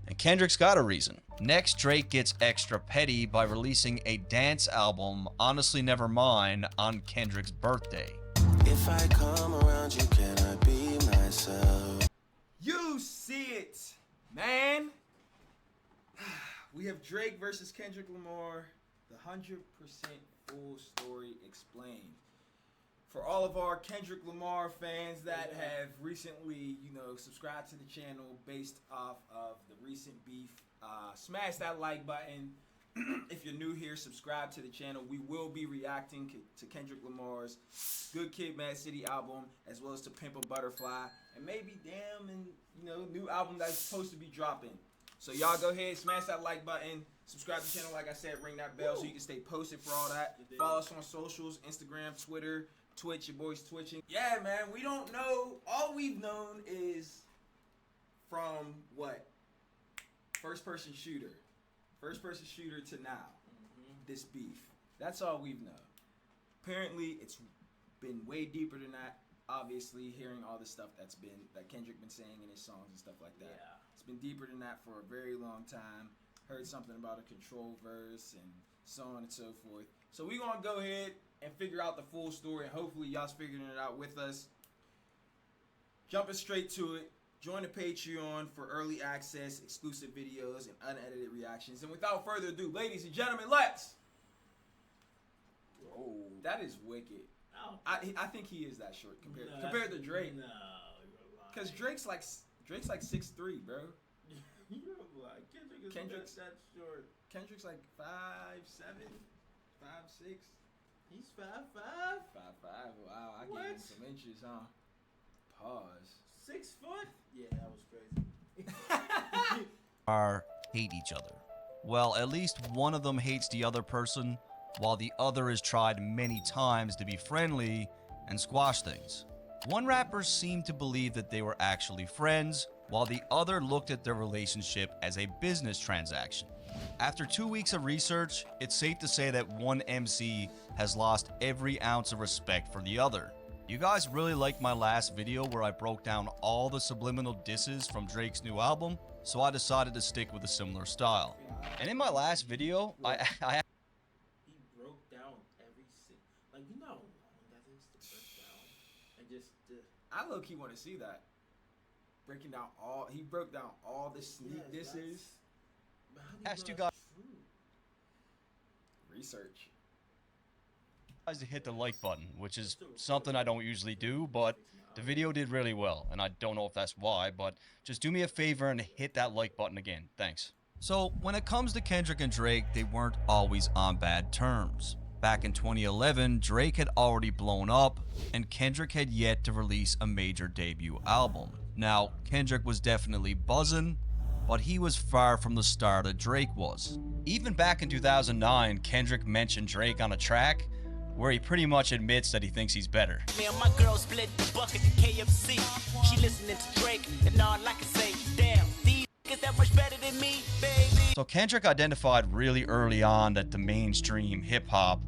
And Kendrick's got a reason. Next, Drake gets extra petty by releasing a dance album, Honestly Never Mine, on Kendrick's birthday. If I come around you, can I be myself? You see it, man. We have Drake versus Kendrick Lamar, the 100% full story explained. For all of our Kendrick Lamar fans that have recently, subscribed to the channel based off of the recent beef, smash that like button. If you're new here, subscribe to the channel. We will be reacting to Kendrick Lamar's Good Kid, Mad City album, as well as to Pimp a Butterfly, and maybe Damn, and new album that's supposed to be dropping. So y'all go ahead, smash that like button, subscribe to the channel, like I said, ring that bell so you can stay posted for all that. Follow us on socials, Instagram, Twitter, Twitch, your boy's twitching. Yeah, man, we don't know. All we've known is from what? First person shooter to now. This beef. That's all we've known. Apparently, it's been way deeper than that. Obviously, hearing all the stuff that Kendrick been saying in his songs and stuff like that. Yeah. It's been deeper than that for a very long time. Heard something about a control verse and so on and so forth. So we're going to go ahead and figure out the full story, and hopefully y'all's figuring it out with us. Jumping straight to it, join the Patreon for early access, exclusive videos, and unedited reactions. And without further ado, ladies and gentlemen, let's... Oh, that is wicked. I think he is that short compared to Drake. No, because Drake's like 6'3", bro. You're lying. Kendrick's that short. Kendrick's like 5'7", 5'6". He's 5'5". 5'5". Wow, I gave him some inches, huh? Pause. 6 foot? Yeah, that was crazy. Hate each other. Well, at least one of them hates the other person, while the other has tried many times to be friendly and squash things. One rapper seemed to believe that they were actually friends, while the other looked at their relationship as a business transaction. After 2 weeks of research, it's safe to say that one MC has lost every ounce of respect for the other. You guys really liked my last video where I broke down all the subliminal disses from Drake's new album, so I decided to stick with a similar style. And in my last video, I broke down every like, you know how long that is to break down, and just I low-key want to see that. He broke down all the sneak disses. asked you guys Research. to hit the like button, which is something I don't usually do, but the video did really well, and I don't know if that's why, but just do me a favor and hit that like button again. Thanks. So, when it comes to Kendrick and Drake, they weren't always on bad terms. Back in 2011, Drake had already blown up, and Kendrick had yet to release a major debut album. Now, Kendrick was definitely buzzing, but he was far from the star that Drake was. Even back in 2009, Kendrick mentioned Drake on a track where he pretty much admits that he thinks he's better. Man, my girl split the bucket to KFC. She listening to Drake, and all I can say, damn, these niggas that much better than me, baby. So Kendrick identified really early on that the mainstream hip-hop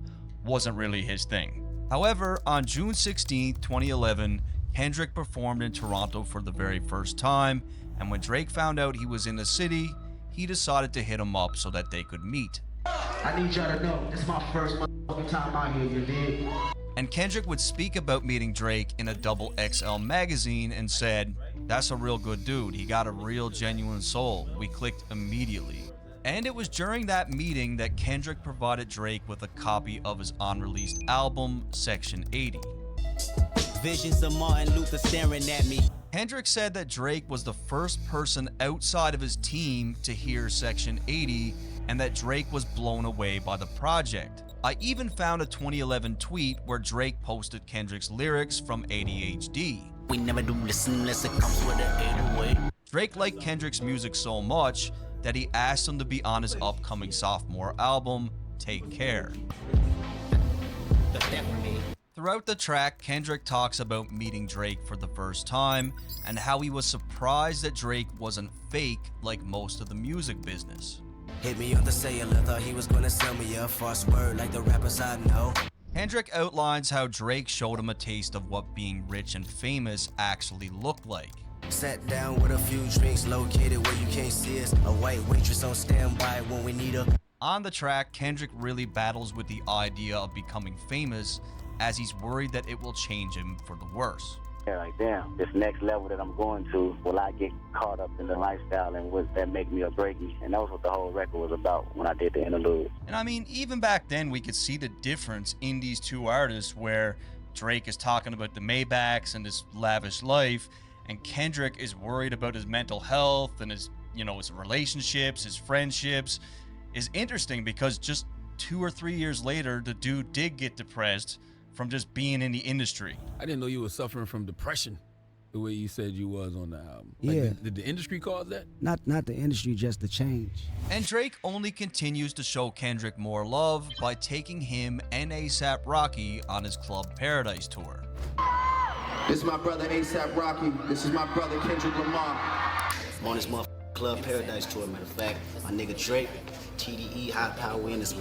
wasn't really his thing. However, on June 16, 2011, Kendrick performed in Toronto for the very first time, and when Drake found out he was in the city, he decided to hit him up so that they could meet. I need y'all to know, this is my first motherfucking time out here, you dig? And Kendrick would speak about meeting Drake in a XXL magazine and said, "That's a real good dude. He got a real genuine soul. We clicked immediately." And it was during that meeting that Kendrick provided Drake with a copy of his unreleased album, Section 80. Visions of Martin Luther staring at me. Kendrick said that Drake was the first person outside of his team to hear Section 80 and that Drake was blown away by the project. I even found a 2011 tweet where Drake posted Kendrick's lyrics from ADHD. We never do listen unless it comes with an 808. Drake liked Kendrick's music so much that he asked him to be on his upcoming sophomore album, Take Care. Throughout the track, Kendrick talks about meeting Drake for the first time and how he was surprised that Drake wasn't fake like most of the music business. Hit me on the cellular, thought he was gonna sell me a false word like the rappers I know. Kendrick outlines how Drake showed him a taste of what being rich and famous actually looked like. Sat down with a few drinks, located where you can't see us. A white waitress on standby when we need her. On the track, Kendrick really battles with the idea of becoming famous, as he's worried that it will change him for the worse. Yeah, like, damn, this next level that I'm going to, will I get caught up in the lifestyle and would that make me or break me? And that was what the whole record was about when I did the interlude. And I mean, even back then, we could see the difference in these two artists, where Drake is talking about the Maybachs and his lavish life, and Kendrick is worried about his mental health and his, his relationships, his friendships. Is interesting because just 2 or 3 years later, the dude did get depressed from just being in the industry. I didn't know you were suffering from depression the way you said you was on the album. Yeah. Did the industry cause that? Not the industry, just the change. And Drake only continues to show Kendrick more love by taking him and A$AP Rocky on his Club Paradise tour. This is my brother A$AP Rocky. This is my brother Kendrick Lamar. I'm on this motherfucking Club Paradise tour, matter of fact. My nigga Drake, TDE, Hot Power in this,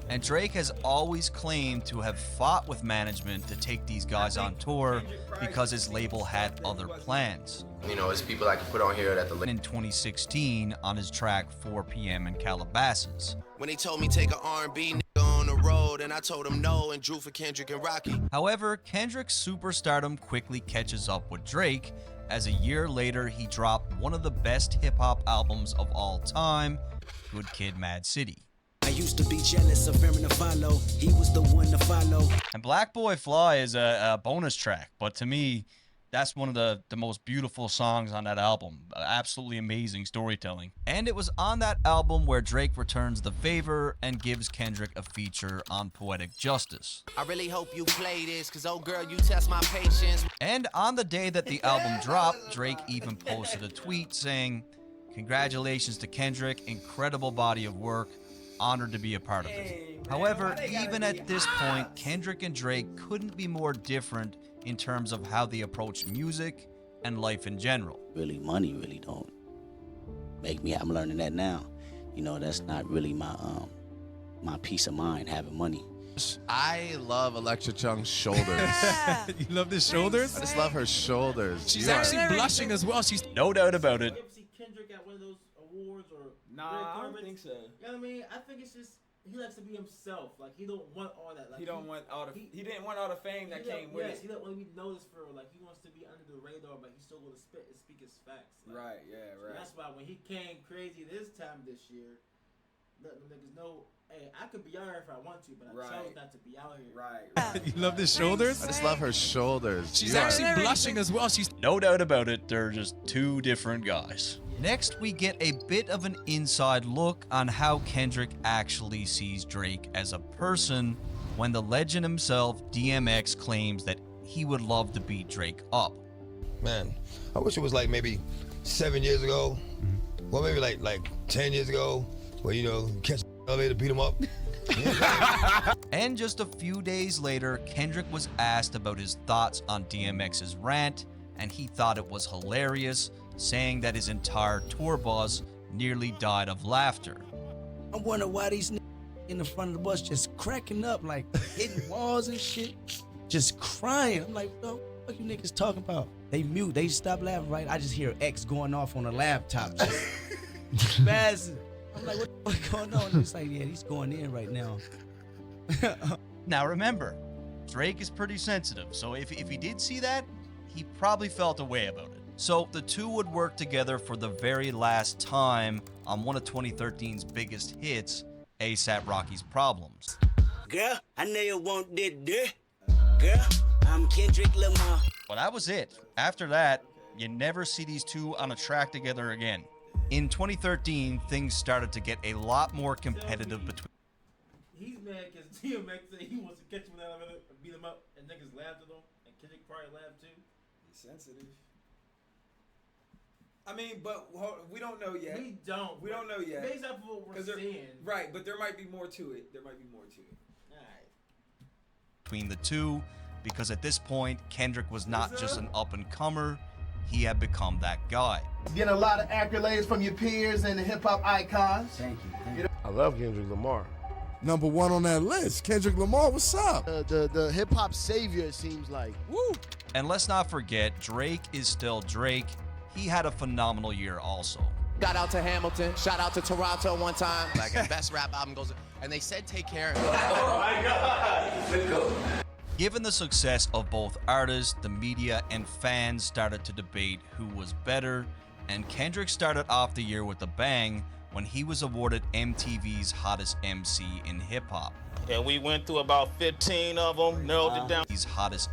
And Drake has always claimed to have fought with management to take these guys on tour because his label had other plans. It's people I can put on here that the... In 2016, on his track 4 p.m. in Calabasas. When they told me take an R&B nigga on the road, and I told them no and drew for Kendrick and Rocky. However, Kendrick's superstardom quickly catches up with Drake, as a year later he dropped one of the best hip-hop albums of all time, Good Kid, Mad City. I used to be jealous of him to follow. He was the one to follow. And Black Boy Fly is a bonus track, but to me, that's one of the most beautiful songs on that album. Absolutely amazing storytelling. And it was on that album where Drake returns the favor and gives Kendrick a feature on Poetic Justice. I really hope you play this, cause oh girl, you test my patience. And on the day that the album dropped, Drake even posted a tweet saying, "Congratulations to Kendrick, incredible body of work. Honored to be a part of it." However, even at this point, Kendrick and Drake couldn't be more different in terms of how they approach music and life in general. Really, money really don't make me. I'm learning that now. That's not really my peace of mind, having money. I love Electra Chung's shoulders. You love the shoulders? I just love her shoulders. She's actually blushing as well. She's No doubt about it. You ever see Kendrick at one of those awards or Nah, I don't think so. You know what I mean? I think it's just he likes to be himself. Like he don't want all that. Like He don't want all the. He didn't want all the fame that came with yes, it. he don't want to be noticed for. Like he wants to be under the radar, but he's still going to speak his facts. Like, Right. Yeah. so Right. that's why when he came crazy this year, letting the niggas know, hey, I could be out here if I want to, but I chose not to be out here. Right. You love the shoulders? I just love her shoulders. She's actually blushing as well. She's No doubt about it, they're just two different guys. Next, we get a bit of an inside look on how Kendrick actually sees Drake as a person when the legend himself, DMX, claims that he would love to beat Drake up. Man, I wish it was like maybe 7 years ago, well maybe like 10 years ago, where catch the elevator, beat him up. And just a few days later, Kendrick was asked about his thoughts on DMX's rant, and he thought it was hilarious, saying that his entire tour bus nearly died of laughter. I wonder why these niggas in the front of the bus just cracking up, like hitting walls and shit, just crying. I'm like, what the fuck you niggas talking about? They mute, they stop laughing, right? I just hear X going off on the laptop, just massive. I'm like, what the fuck going on? It's like, yeah, he's going in right now. Now remember, Drake is pretty sensitive, so if he did see that, he probably felt a way about it. So the two would work together for the very last time on one of 2013's biggest hits, A$AP Rocky's Problems. Girl, I know you want that. Girl, I'm Kendrick Lamar. Well, that was it. After that, you never see these two on a track together again. In 2013, things started to get a lot more competitive between. He's mad because DMX said he wants to catch him in the elevator and beat him up, and niggas laughed at him, and Kendrick probably laughed too. He's sensitive. I mean, but we don't know yet. We don't know yet. Based off of what we're seeing. Right, but there might be more to it. Alright. Between the two, because at this point, Kendrick was not just an up-and-comer, he had become that guy. Getting a lot of accolades from your peers and the hip-hop icons. Thank you. I love Kendrick Lamar. #1 on that list. Kendrick Lamar, what's up? The hip hop savior, it seems like. Woo! And let's not forget, Drake is still Drake. He had a phenomenal year also. Shout out to Hamilton. Shout out to Toronto one time. Like, the best rap album goes. And they said take care. Oh my God. Let's go. Given the success of both artists, the media and fans started to debate who was better, and Kendrick started off the year with a bang when he was awarded MTV's hottest MC in hip-hop. And we went through about 15 of them, narrowed it down. He's hottest.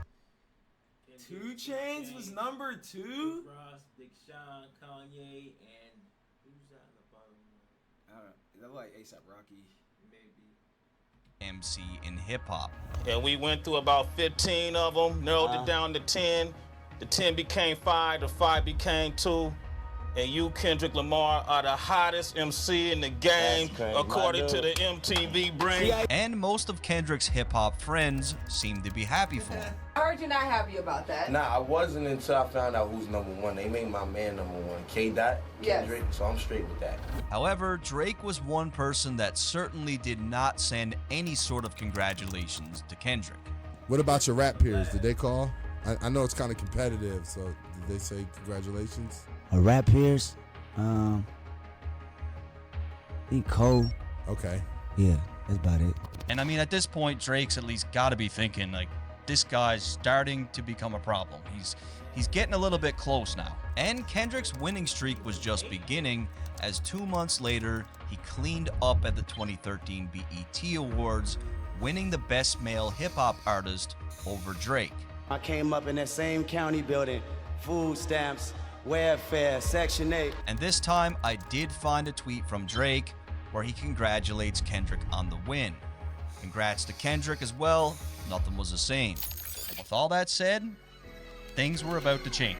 2 Chainz was number 2? Ross, Big Sean, Kanye, and who's that in the bottom? I don't know. Is that like ASAP Rocky? Maybe. MC in hip-hop. And we went through about 15 of them, narrowed it down to 10. The 10 became 5, the 5 became 2. And you, Kendrick Lamar, are the hottest MC in the game, according to the MTV brain. And most of Kendrick's hip-hop friends seem to be happy for him. I heard you're not happy about that. Nah, I wasn't until I found out who's #1. They made my man #1, K-Dot, Kendrick, so I'm straight with that. However, Drake was one person that certainly did not send any sort of congratulations to Kendrick. What about your rap peers? Did they call? I know it's kind of competitive, so did they say congratulations? Rap peers, I think Cole. Okay. Yeah, that's about it. And I mean, at this point, Drake's at least got to be thinking, like, this guy's starting to become a problem. He's getting a little bit close now. And Kendrick's winning streak was just beginning, as 2 months later, he cleaned up at the 2013 BET Awards, winning the Best Male Hip Hop Artist over Drake. I came up in that same county building, food stamps, welfare, Section 8. And this time, I did find a tweet from Drake where he congratulates Kendrick on the win. Congrats to Kendrick as well, nothing was the same. With all that said, things were about to change.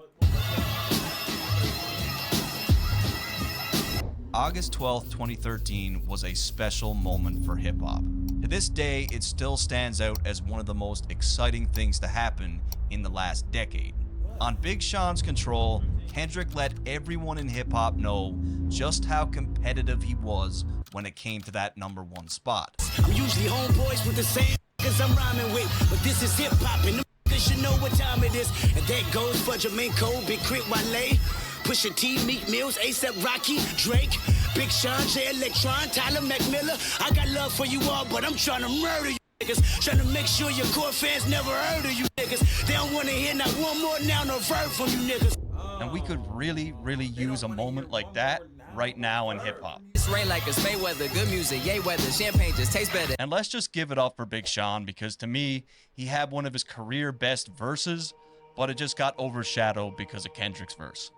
August 12th, 2013 was a special moment for hip-hop. To this day, it still stands out as one of the most exciting things to happen in the last decade. On Big Sean's Control, Kendrick let everyone in hip-hop know just how competitive he was when it came to that #1 spot. I'm usually homeboys with the same niggas I'm rhyming with, but this is hip-hop and them niggas should know what time it is. And that goes for Jamaica, Big Crit Wale, Pusha T, Meek Mills, ASAP Rocky, Drake, Big Sean, J Electron, Tyler McMillan. I got love for you all, but I'm trying to murder you niggas. Trying to make sure your core fans never heard of you niggas. They don't want to hear not one more noun or verb from you niggas. And we could really use a moment like that right now in hip-hop. It's rain like it's Mayweather, good music, yay weather, champagne just tastes better. And let's just give it up for Big Sean, because to me, he had one of his career best verses, but it just got overshadowed because of Kendrick's verse.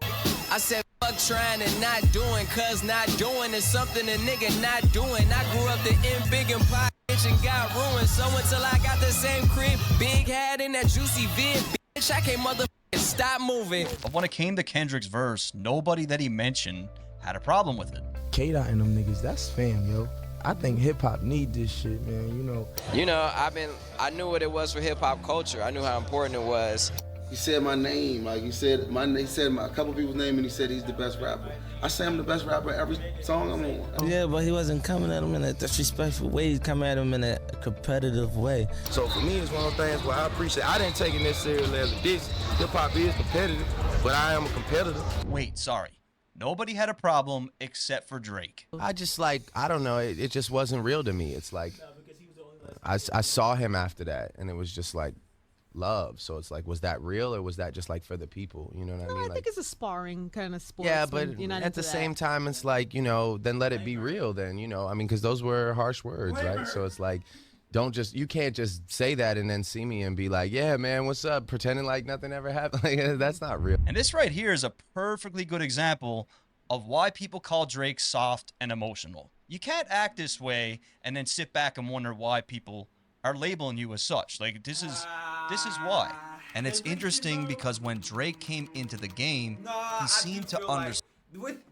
I said fuck trying and not doing, cause not doing is something a nigga not doing. I grew up the end big and pie bitch and got ruined. So until I got the same crib, big hat in that juicy vid, bitch, I can't motherfucking stop moving. But when it came to Kendrick's verse, nobody that he mentioned had a problem with it. K-Dot and them niggas, that's fam, yo. I think hip-hop need this shit, man, You know, I knew what it was for hip-hop culture. I knew how important it was. He said my name, like he said a couple people's name, and he said he's the best rapper. I say I'm the best rapper every song I'm on. Yeah, but he wasn't coming at him in a disrespectful way. He's coming at him in a competitive way. So for me, it's one of those things where I appreciate. I didn't take it necessarily as a diss. Hip hop is competitive, but I am a competitor. Wait, sorry. Nobody had a problem except for Drake. I just I don't know, it just wasn't real to me. It's like, I saw him after that, and it was just like love. So it's like, was that real, or was that just like for the people? You know what I mean? I think it's a sparring kind of sport. Yeah, but at the same time, it's like, then let it be real then, I mean, because those were harsh words, right? So it's like, you can't just say that and then see me and be like, yeah, man, what's up? Pretending like nothing ever happened. Like, that's not real. And this right here is a perfectly good example of why people call Drake soft and emotional. You can't act this way and then sit back and wonder why people are labeling you as such. Like, this is why. And it's interesting because when Drake came into the game, he seemed to understand.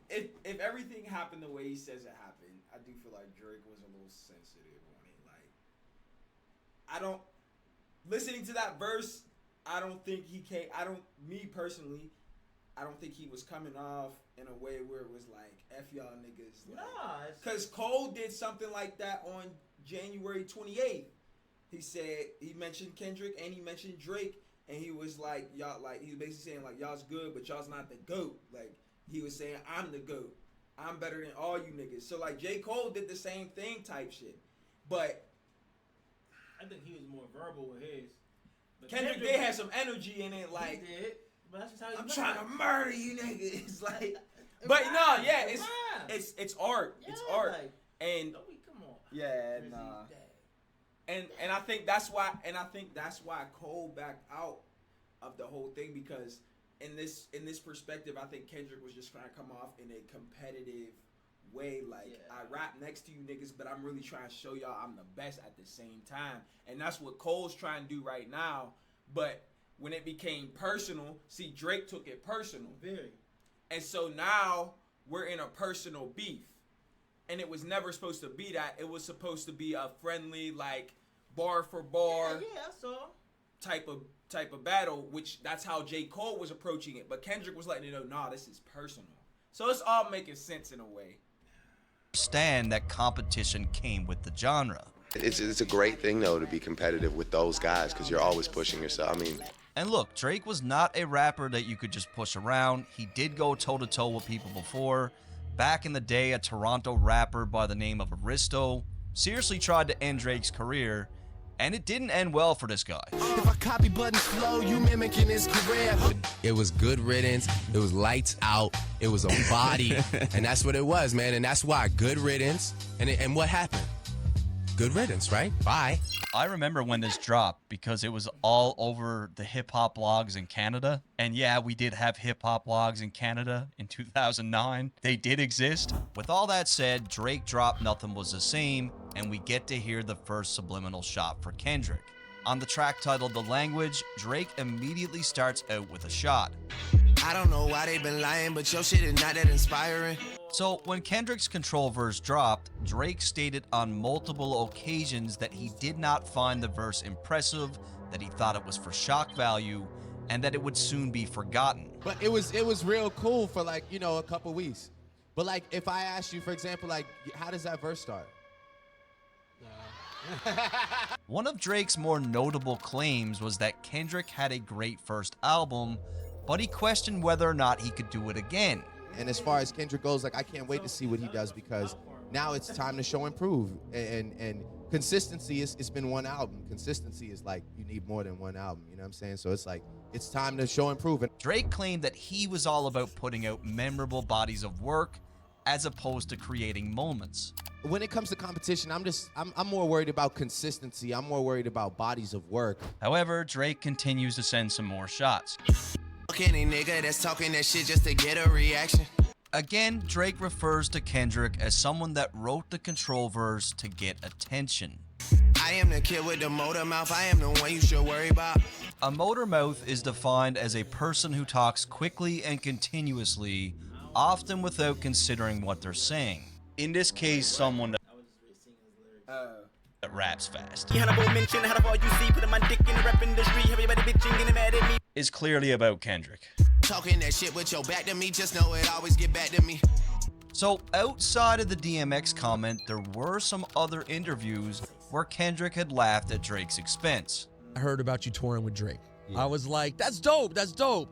If everything happened the way he says it happened, I do feel like Drake was a little sensitive on it. Like, listening to that verse, I don't think he came. Me personally, I don't think he was coming off in a way where it was like, F y'all niggas. Like, because Cole did something like that on January 28th. He said he mentioned Kendrick and he mentioned Drake, and he was like, y'all, like, he was basically saying like, y'all's good, but y'all's not the GOAT. Like, he was saying, I'm the GOAT. I'm better than all you niggas. So like J. Cole did the same thing type shit. But I think he was more verbal with his. But Kendrick did have some energy in it, like, he did. But that's just how I'm trying to murder you niggas. It's like, but no, yeah, it's art. It's art. Like, and come on. Yeah, nah. And I think that's why Cole backed out of the whole thing, because in this perspective, I think Kendrick was just trying to come off in a competitive way, like, I rap next to you niggas, but I'm really trying to show y'all I'm the best at the same time. And that's what Cole's trying to do right now. But when it became personal, see, Drake took it personal. Very. And so now we're in a personal beef. And it was never supposed to be that. It was supposed to be a friendly, like, bar for bar that's all. type of battle, which that's how J. Cole was approaching it. But Kendrick was letting you know, nah, this is personal. So it's all making sense in a way. Understand that competition came with the genre. It's a great thing, though, to be competitive with those guys, because you're always pushing yourself. I mean, and look, Drake was not a rapper that you could just push around. He did go toe-to-toe with people before. Back in the day, a Toronto rapper by the name of Aristo seriously tried to end Drake's career, and it didn't end well for this guy. If I copy Button's flow, you mimicking his career. It was good riddance. It was lights out. It was a body. And that's what it was, man. And that's why good riddance. And what happened? Good riddance, right? Bye. I remember when this dropped because it was all over the hip-hop blogs in Canada. And yeah, we did have hip-hop blogs in Canada in 2009. They did exist. With all that said, Drake dropped Nothing Was the Same, and we get to hear the first subliminal shot for Kendrick. On the track titled The Language, Drake immediately starts out with a shot. I don't know why they been lying, but your shit is not that inspiring. So when Kendrick's Control verse dropped, Drake stated on multiple occasions that he did not find the verse impressive, that he thought it was for shock value, and that it would soon be forgotten. But it was real cool for, like, you know, a couple weeks. But like, if I asked you, for example, like, how does that verse start? One of Drake's more notable claims was that Kendrick had a great first album, but he questioned whether or not he could do it again. And as far as Kendrick goes, like, I can't wait to see what he does, because now it's time to show and prove. And consistency it's been one album. Consistency is like, you need more than one album, you know what I'm saying? So it's like, it's time to show and prove. Drake claimed that he was all about putting out memorable bodies of work as opposed to creating moments. When it comes to competition, I'm more worried about consistency. I'm more worried about bodies of work. However, Drake continues to send some more shots. Any nigga that's talking that shit just to get a reaction. Again, Drake refers to Kendrick as someone that wrote the Control verse to get attention. I am the kid with the motor mouth. I am the one you should worry about. A motor mouth is defined as a person who talks quickly and continuously, often without considering what they're saying. In this case, someone that raps fast. Is clearly about Kendrick. Talking that shit with your back to me, just know it always get back to me. So outside of the DMX comment, there were some other interviews where Kendrick had laughed at Drake's expense. I heard about you touring with Drake. I was like, that's dope, that's dope.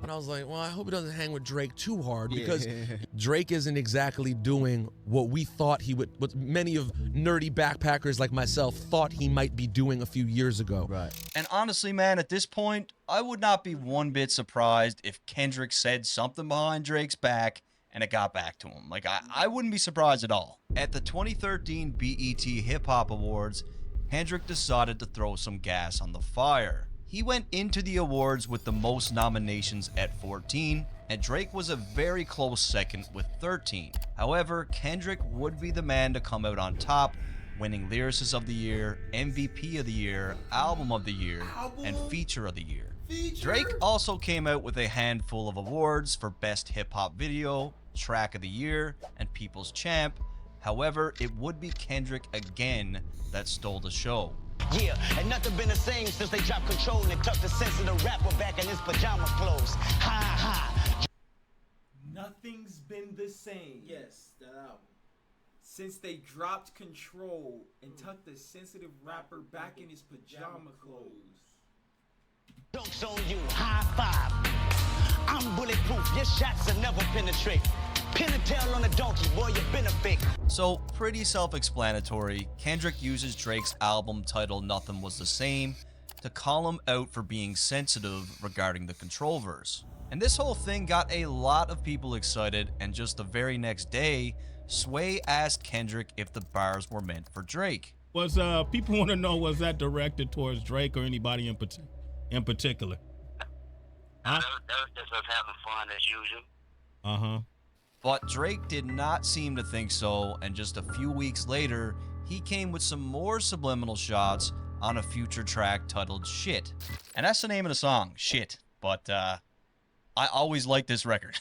And I was like, well, I hope he doesn't hang with Drake too hard, because Drake isn't exactly doing what we thought he would, what many of nerdy backpackers like myself thought he might be doing a few years ago. Right. And honestly, man, at this point, I would not be one bit surprised if Kendrick said something behind Drake's back and it got back to him. Like, I wouldn't be surprised at all. At the 2013 BET Hip Hop Awards, Kendrick decided to throw some gas on the fire. He went into the awards with the most nominations at 14, and Drake was a very close second with 13. However, Kendrick would be the man to come out on top, winning Lyricist of the Year, MVP of the Year, Album of the Year, and Feature of the Year. Drake also came out with a handful of awards for Best Hip Hop Video, Track of the Year, and People's Champ. However, it would be Kendrick again that stole the show. Yeah, and nothing been the same since they dropped Control and tucked the sense of the rapper back in his pajama clothes. Ha ha. Nothing's been the same. Yes, that album. since they dropped control and tucked the sensitive rapper back in his pajama clothes. Dunks on you, high five. I'm bulletproof, your shots will never penetrate. Pin a tail on a donkey, boy, you been a fake. So, pretty self-explanatory. Kendrick uses Drake's album titled Nothing Was the Same to call him out for being sensitive regarding the control verse. And this whole thing got a lot of people excited, and just the very next day, Sway asked Kendrick if the bars were meant for Drake. Was people want to know, was that directed towards Drake or anybody in particular? Huh? That was just us having fun as usual. Uh-huh. But Drake did not seem to think so, and just a few weeks later, he came with some more subliminal shots on a future track titled Shit. And that's the name of the song, Shit. But I always liked this record.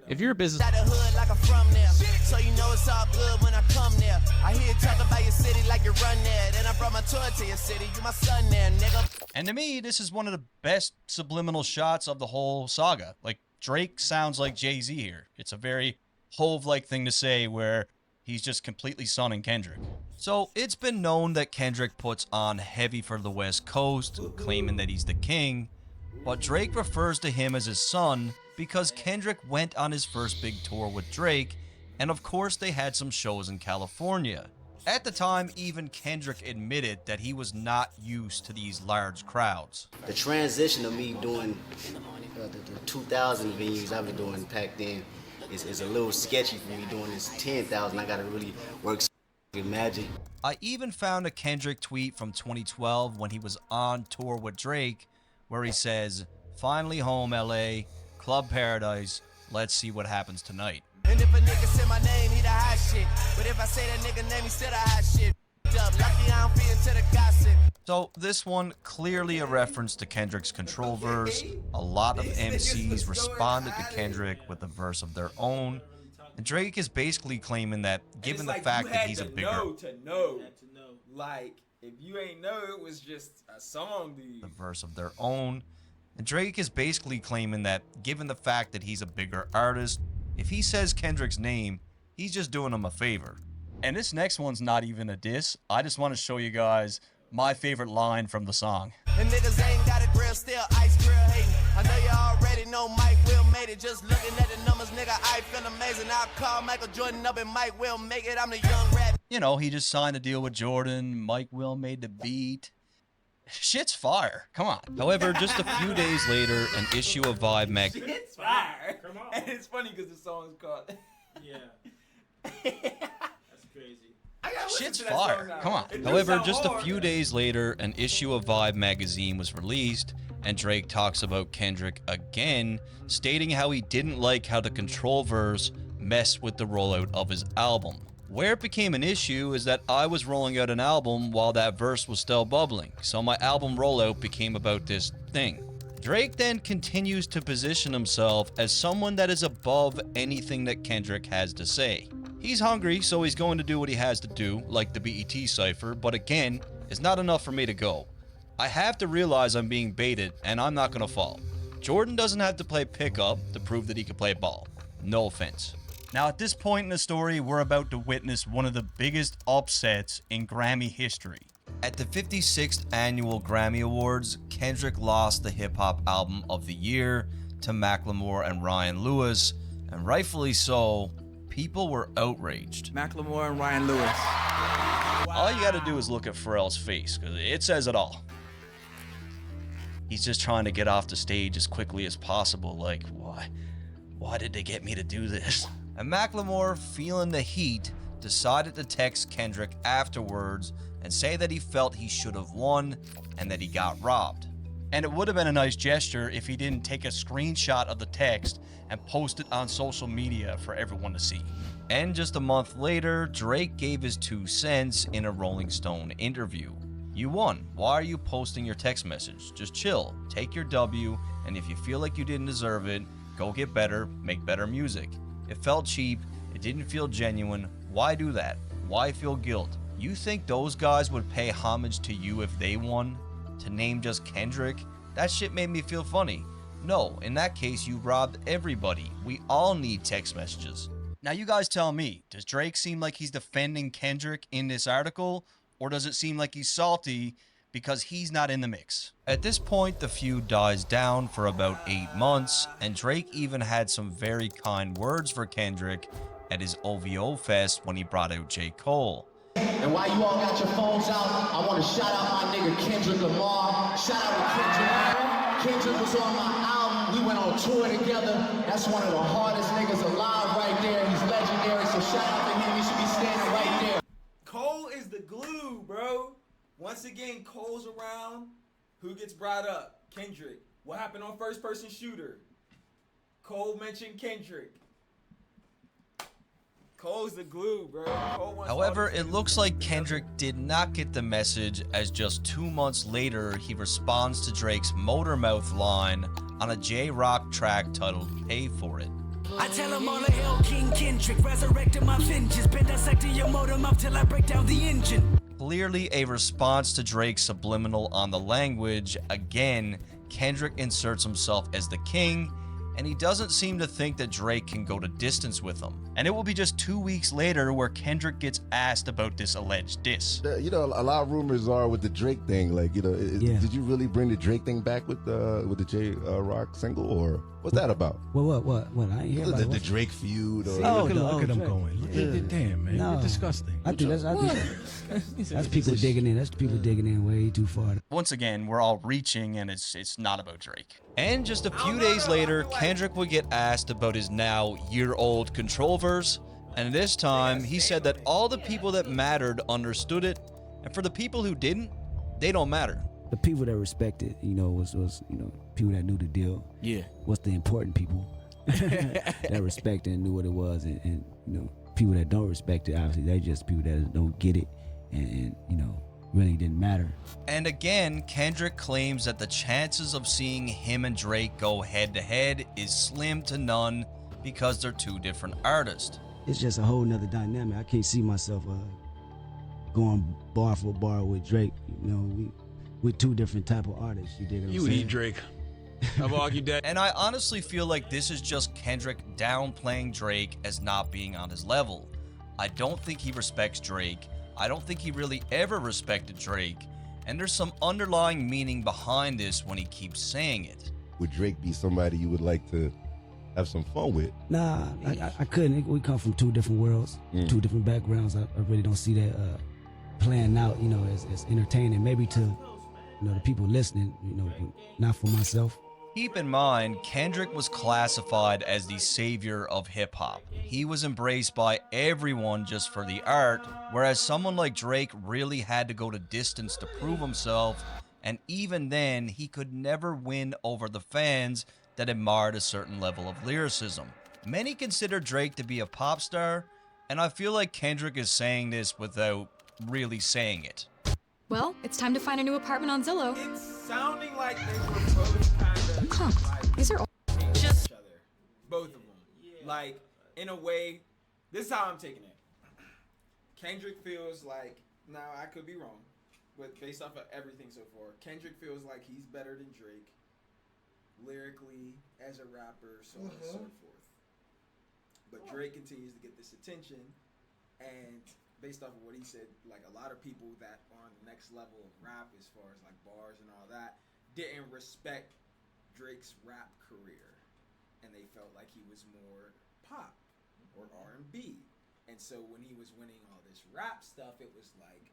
If you're a business, Out the hood like I'm from there, so you know it's all good when I come there. I hear you talk about your city like you run there. Then I brought my tour to your city, you my son there, nigga. And to me, this is one of the best subliminal shots of the whole saga. Like, Drake sounds like Jay-Z here. It's a very Hove-like thing to say where he's just completely sonning Kendrick. So it's been known that Kendrick puts on heavy for the West Coast, claiming that he's the king. But Drake refers to him as his son because Kendrick went on his first big tour with Drake, and of course they had some shows in California. At the time, even Kendrick admitted that he was not used to these large crowds. The transition of me doing the 2,000 venues I've been doing back then is a little sketchy for me doing this 10,000. I gotta really work with magic. I even found a Kendrick tweet from 2012 when he was on tour with Drake, where he says, "Finally home, LA, Club Paradise, let's see what happens tonight." And if a nigga say my name, he the hot shit. But if I say that nigga name, he still the hot shit. Lucky I don't fit into the gossip. So this one clearly a reference to Kendrick's control verse. A lot of MCs responded to Kendrick with a verse of their own. And Drake is basically claiming that given the fact that he's a bigger... to know. Like, if you ain't know, it was just a song to you. The verse of their own. And Drake is basically claiming that given the fact that he's a bigger artist, if he says Kendrick's name, he's just doing him a favor. And this next one's not even a diss. I just want to show you guys my favorite line from the song. And niggas ain't got a grill, still ice grill hating. I know you already know Mike Will made it. Just looking at the numbers, nigga, I feel amazing. I'll call Michael Jordan up and Mike Will make it. I'm the young rat. You know, he just signed a deal with Jordan. Mike Will made the beat. Shit's fire. Come on. However, just a few days later, an issue of Vibe mag... It's fire. Come on. And it's funny because the song's called... Yeah. That's crazy. Shit's fire. Come on. However, just a few days later, an issue of Vibe magazine was released, and Drake talks about Kendrick again, stating how he didn't like how the control verse messed with the rollout of his album. Where it became an issue is that I was rolling out an album while that verse was still bubbling, so my album rollout became about this thing. Drake then continues to position himself as someone that is above anything that Kendrick has to say. He's hungry, so he's going to do what he has to do, like the BET cypher, but again, it's not enough for me to go. I have to realize I'm being baited, and I'm not going to fall. Jordan doesn't have to play pickup to prove that he can play ball. No offense. Now, at this point in the story, we're about to witness one of the biggest upsets in Grammy history. At the 56th Annual Grammy Awards, Kendrick lost the Hip Hop Album of the Year to Macklemore and Ryan Lewis, and rightfully so. People were outraged. Macklemore and Ryan Lewis. All you gotta do is look at Pharrell's face, because it says it all. He's just trying to get off the stage as quickly as possible, like, why did they get me to do this? And Macklemore, feeling the heat, decided to text Kendrick afterwards and say that he felt he should have won and that he got robbed. And it would have been a nice gesture if he didn't take a screenshot of the text and post it on social media for everyone to see. And just a month later, Drake gave his 2 cents in a Rolling Stone interview. You won. Why are you posting your text message? Just chill, take your W, and if you feel like you didn't deserve it, go get better, make better music. It felt cheap, it didn't feel genuine. Why do that? Why feel guilt? You think those guys would pay homage to you if they won? To name just Kendrick? That shit made me feel funny. No, in that case, you robbed everybody. We all need text messages. Now you guys tell me, does Drake seem like he's defending Kendrick in this article, or does it seem like he's salty because he's not in the mix? At this point, the feud dies down for about 8 months, and Drake even had some very kind words for Kendrick at his OVO Fest when he brought out J. Cole. And while you all got your phones out, I want to shout out my nigga Kendrick Lamar. Shout out to Kendrick. Kendrick was on my album. We went on tour together. That's one of the hardest niggas alive right there. He's legendary, so shout out to him. He should be standing right there. Cole is the glue, bro. Once again, Cole's around. Who gets brought up? Kendrick. What happened on First Person Shooter? Cole mentioned Kendrick. Cole's the glue, bro. However, it looks like Kendrick did not get the message, as just 2 months later, he responds to Drake's Motormouth line on a J-Rock track titled Pay For It. I tell him all the hell, King Kendrick, resurrecting my vengeance, been dissecting your motor mouth till I break down the engine. Clearly a response to Drake's Subliminal on the language. Again, Kendrick inserts himself as the king, and he doesn't seem to think that Drake can go to distance with him. And it will be just 2 weeks later where Kendrick gets asked about this alleged diss. You know, a lot of rumors are with the Drake thing, like, you know, did you really bring the Drake thing back with the J-Rock single, or what's that about? What? I ain't hear about the Drake feud. Or, Look at him going. Damn, man, you're disgusting. I think that's people digging in. That's people digging in way too far. Once again, we're all reaching, and it's not about Drake. And just a few days later, Kendrick would get asked about his now year-old Control verse, and this time he said that all the people that mattered understood it, and for the people who didn't, they don't matter. The people that respected, you know, was people that knew the deal. Yeah. What's the important people that respected and knew what it was, and you know, people that don't respect it, obviously, they just people that don't get it, and you know, really didn't matter. And again, Kendrick claims that the chances of seeing him and Drake go head-to-head is slim to none because they're two different artists. It's just a whole nother dynamic. I can't see myself going bar for bar with Drake. You know, we're two different type of artists. You dig what I'm saying? You eat Drake. I've argued that. And I honestly feel like this is just Kendrick downplaying Drake as not being on his level. I don't think he respects Drake. I don't think he really ever respected Drake. And there's some underlying meaning behind this when he keeps saying it. Would Drake be somebody you would like to have some fun with? Nah, I couldn't. We come from two different worlds, two different backgrounds. I really don't see that playing out, you know, as entertaining. Maybe to, you know, the people listening, you know, but not for myself. Keep in mind, Kendrick was classified as the savior of hip-hop. He was embraced by everyone just for the art, whereas someone like Drake really had to go to distance to prove himself, and even then, he could never win over the fans that admired a certain level of lyricism. Many consider Drake to be a pop star, and I feel like Kendrick is saying this without really saying it. Well, it's time to find a new apartment on Zillow. It's sounding like they were both kind of These are all each other. Both of them. Like, in a way, this is how I'm taking it. Kendrick feels like, now I could be wrong, but based off of everything so far, Kendrick feels like he's better than Drake, lyrically, as a rapper, so on and so forth. But Drake continues to get this attention, and based off of what he said, like a lot of people that are on the next level of rap as far as like bars and all that didn't respect Drake's rap career, and they felt like he was more pop or R&B. And so when he was winning all this rap stuff, it was like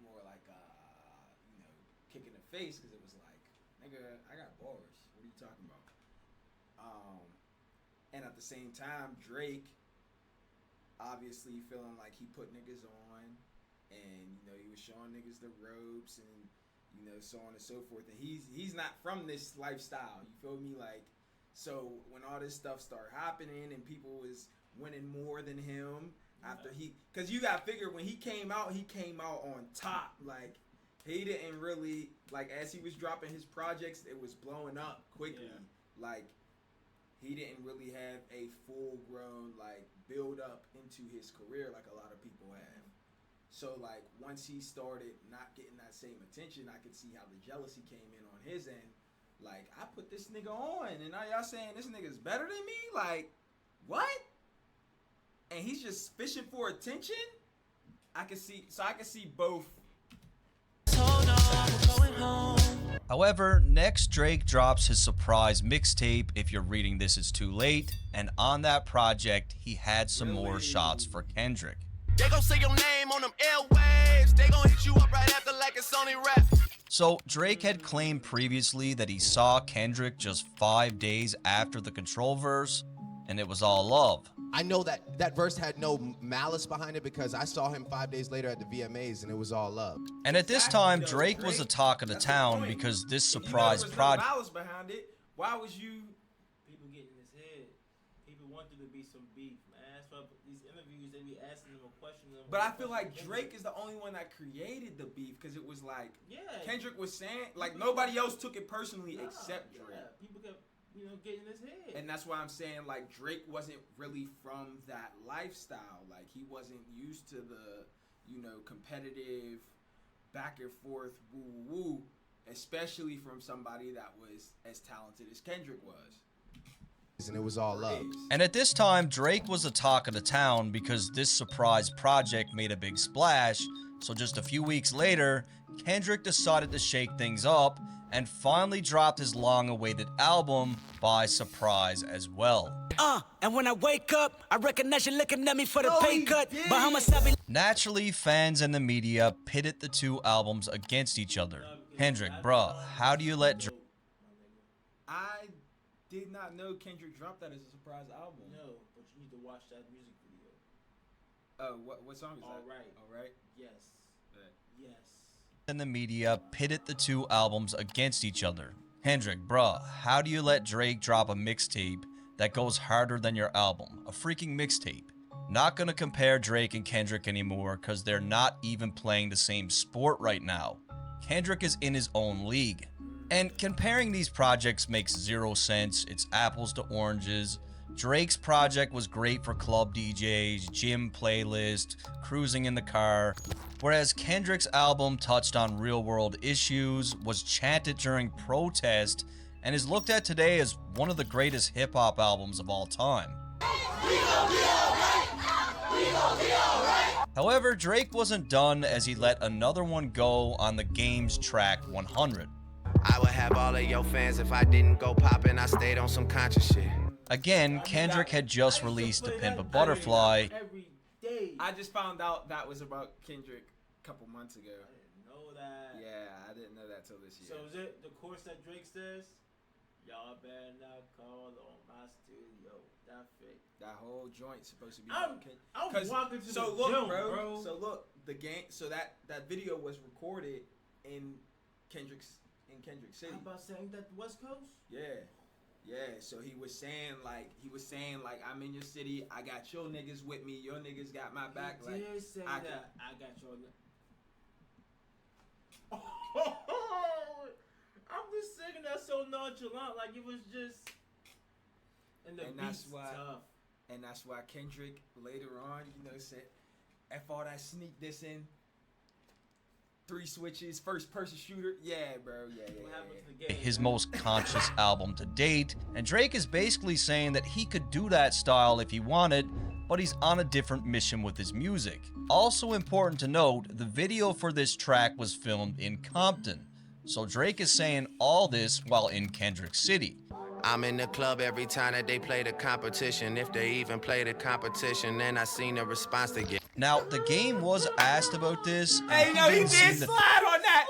more like you know, kick in the face, because it was like, nigga, I got bars. What are you talking about? And at the same time, Drake obviously feeling like he put niggas on, and you know, he was showing niggas the ropes, and you know, so on and so forth. And he's not from this lifestyle, you feel me? Like, so when all this stuff started happening and people was winning more than him after because you gotta figure, when he came out on top. Like, he didn't really, like, as he was dropping his projects, it was blowing up quickly. Like, he didn't really have a full-grown, like, build-up into his career like a lot of people have. So, like, once he started not getting that same attention, I could see how the jealousy came in on his end. Like, I put this nigga on, and now y'all saying this nigga's better than me? Like, what? and he's just fishing for attention, I can see both. However, next Drake drops his surprise mixtape, If You're Reading This It's Too Late, and on that project, he had some more shots for Kendrick. They gon' say your name on them airwaves. They gon' hit you up right after like it's only rap. So, Drake had claimed previously that he saw Kendrick just 5 days after the Control verse, and it was all love. I know that verse had no malice behind it because I saw him 5 days later at the VMAs and it was all love. And at this time, Drake was the talk of the town because this surprise project. No malice behind it. Why was you? People getting in his head. People want there to be some beef, man. That's why these interviews they be asking them or questioning them. But I feel like Drake is the only one that created the beef because it was like Kendrick was saying like nobody else took it personally except Drake. Yeah, people kept getting in his head. And that's why I'm saying like Drake wasn't really from that lifestyle. Like he wasn't used to the competitive back and forth woo woo, especially from somebody that was as talented as Kendrick was. And it was all love. And at this time, Drake was the talk of the town because this surprise project made a big splash. So just a few weeks later, Kendrick decided to shake things up and finally dropped his long-awaited album by surprise as well. And when I wake up, I recognize you looking at me for the pay cut. Naturally, fans and the media pitted the two albums against each other. Kendrick, bruh, how do you let Drake... I did not know Kendrick dropped that as a surprise album. No, but you need to watch that music video. What song is that? All right. Yes. Yes. And the media pitted the two albums against each other. Kendrick, bruh, how do you let Drake drop a mixtape that goes harder than your album? A freaking mixtape. Not gonna compare Drake and Kendrick anymore because they're not even playing the same sport right now. Kendrick is in his own league. And comparing these projects makes zero sense. It's apples to oranges. Drake's project was great for club DJs, gym playlist, cruising in the car, whereas Kendrick's album touched on real-world issues, was chanted during protest, and is looked at today as one of the greatest hip-hop albums of all time. However, Drake wasn't done as he let another one go on the Game's track 100. I would have all of your fans if I didn't go poppin'. I stayed on some conscious shit. Again, Kendrick had just released To Pimp a Butterfly. I just found out that was about Kendrick a couple months ago. I didn't know that. Yeah, I didn't know that till this year. So is it the course that Drake says? Y'all better not call on my studio. That fake. That whole joint's supposed to be. I'm walking to the gym, bro. So look, the game. So that video was recorded in Kendrick City. I'm about saying that the West Coast. Yeah. So he was saying like I'm in your city. I got your niggas with me. Your niggas got my back. He did say that. I got your. I'm just singing that so nonchalant, like it was just. And the beat's tough. And that's why Kendrick later on, said, "F all that sneak dissing, 3 switches, first person shooter." Yeah, bro. Yeah. His most conscious album to date, and Drake is basically saying that he could do that style if he wanted, but he's on a different mission with his music. Also important to note, the video for this track was filmed in Compton. So Drake is saying all this while in Kendrick City. I'm in the club every time that they play the competition. If they even play the competition, then I seen the response they get. Now, the Game was asked about this. Hey, no, he did slide on that.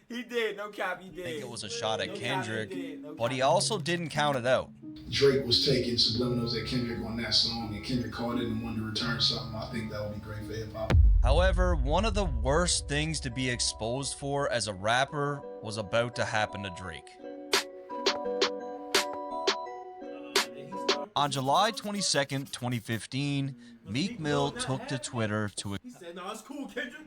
He did. No cap, he did. I think it was a shot at Kendrick, but he also didn't count it out. Drake was taking subliminals at Kendrick on that song, and Kendrick caught it and wanted to return something. I think that would be great for hip-hop. However, one of the worst things to be exposed for as a rapper was about to happen to Drake. On July 22nd, 2015, Meek Mill took to Twitter to... He said, "No, it's cool, Kendrick.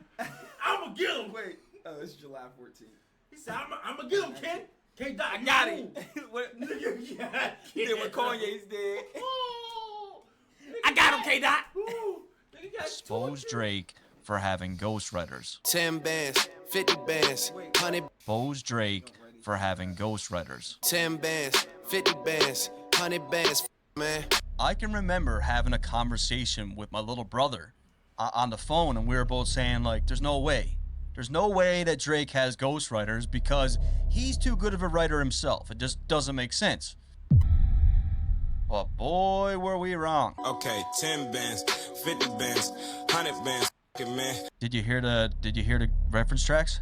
I'ma get him." Wait, it's July 14th. He said, "I'ma get him, Ken. K-Dot, I got him." What? Yeah, he did what Kanye's did. I got him, K-Dot. Expose Drake for having ghostwriters. 10 bands, 50 bands, 100. Expose Drake for having ghostwriters. 10 bands, 50 bands, 100 bands. man. I can remember having a conversation with my little brother on the phone, and we were both saying, like, there's no way. There's no way that Drake has ghostwriters because he's too good of a writer himself. It just doesn't make sense. But boy, were we wrong. Okay, 10 bands, 50 bands, 100 bands, man. Did you hear the reference tracks?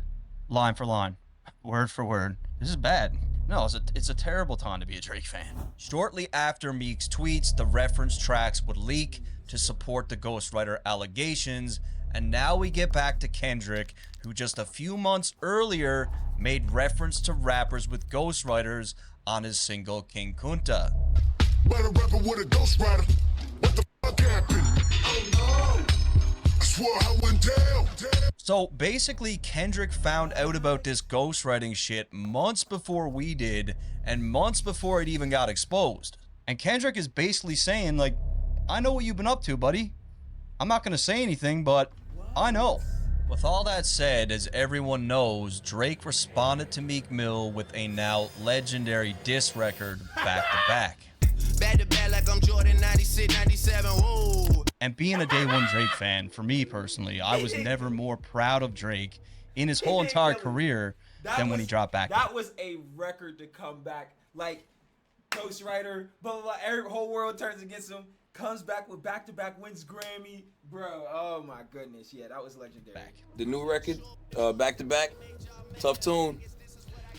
Line for line, word for word. This is bad. No, it's a terrible time to be a Drake fan. Shortly after Meek's tweets, the reference tracks would leak to support the Ghostwriter allegations, and now we get back to Kendrick, who just a few months earlier made reference to rappers with ghostwriters on his single King Kunta. But a rapper with a ghostwriter. What the fuck happened? Oh no! I swore I went down. So basically, Kendrick found out about this ghostwriting shit months before we did, and months before it even got exposed. And Kendrick is basically saying, like, I know what you've been up to, buddy. I'm not gonna say anything, but I know. With all that said, as everyone knows, Drake responded to Meek Mill with a now legendary diss record back to back. Back to back like I'm Jordan 96, 97, whoa. And being a day one Drake fan, for me personally, I was never more proud of Drake in his whole entire career than when he dropped back. That was a record to come back. Like, Ghostwriter, blah, blah, blah, every whole world turns against him, comes back with back-to-back wins Grammy. Bro, oh my goodness. Yeah, that was legendary. The new record, back to back, tough tune.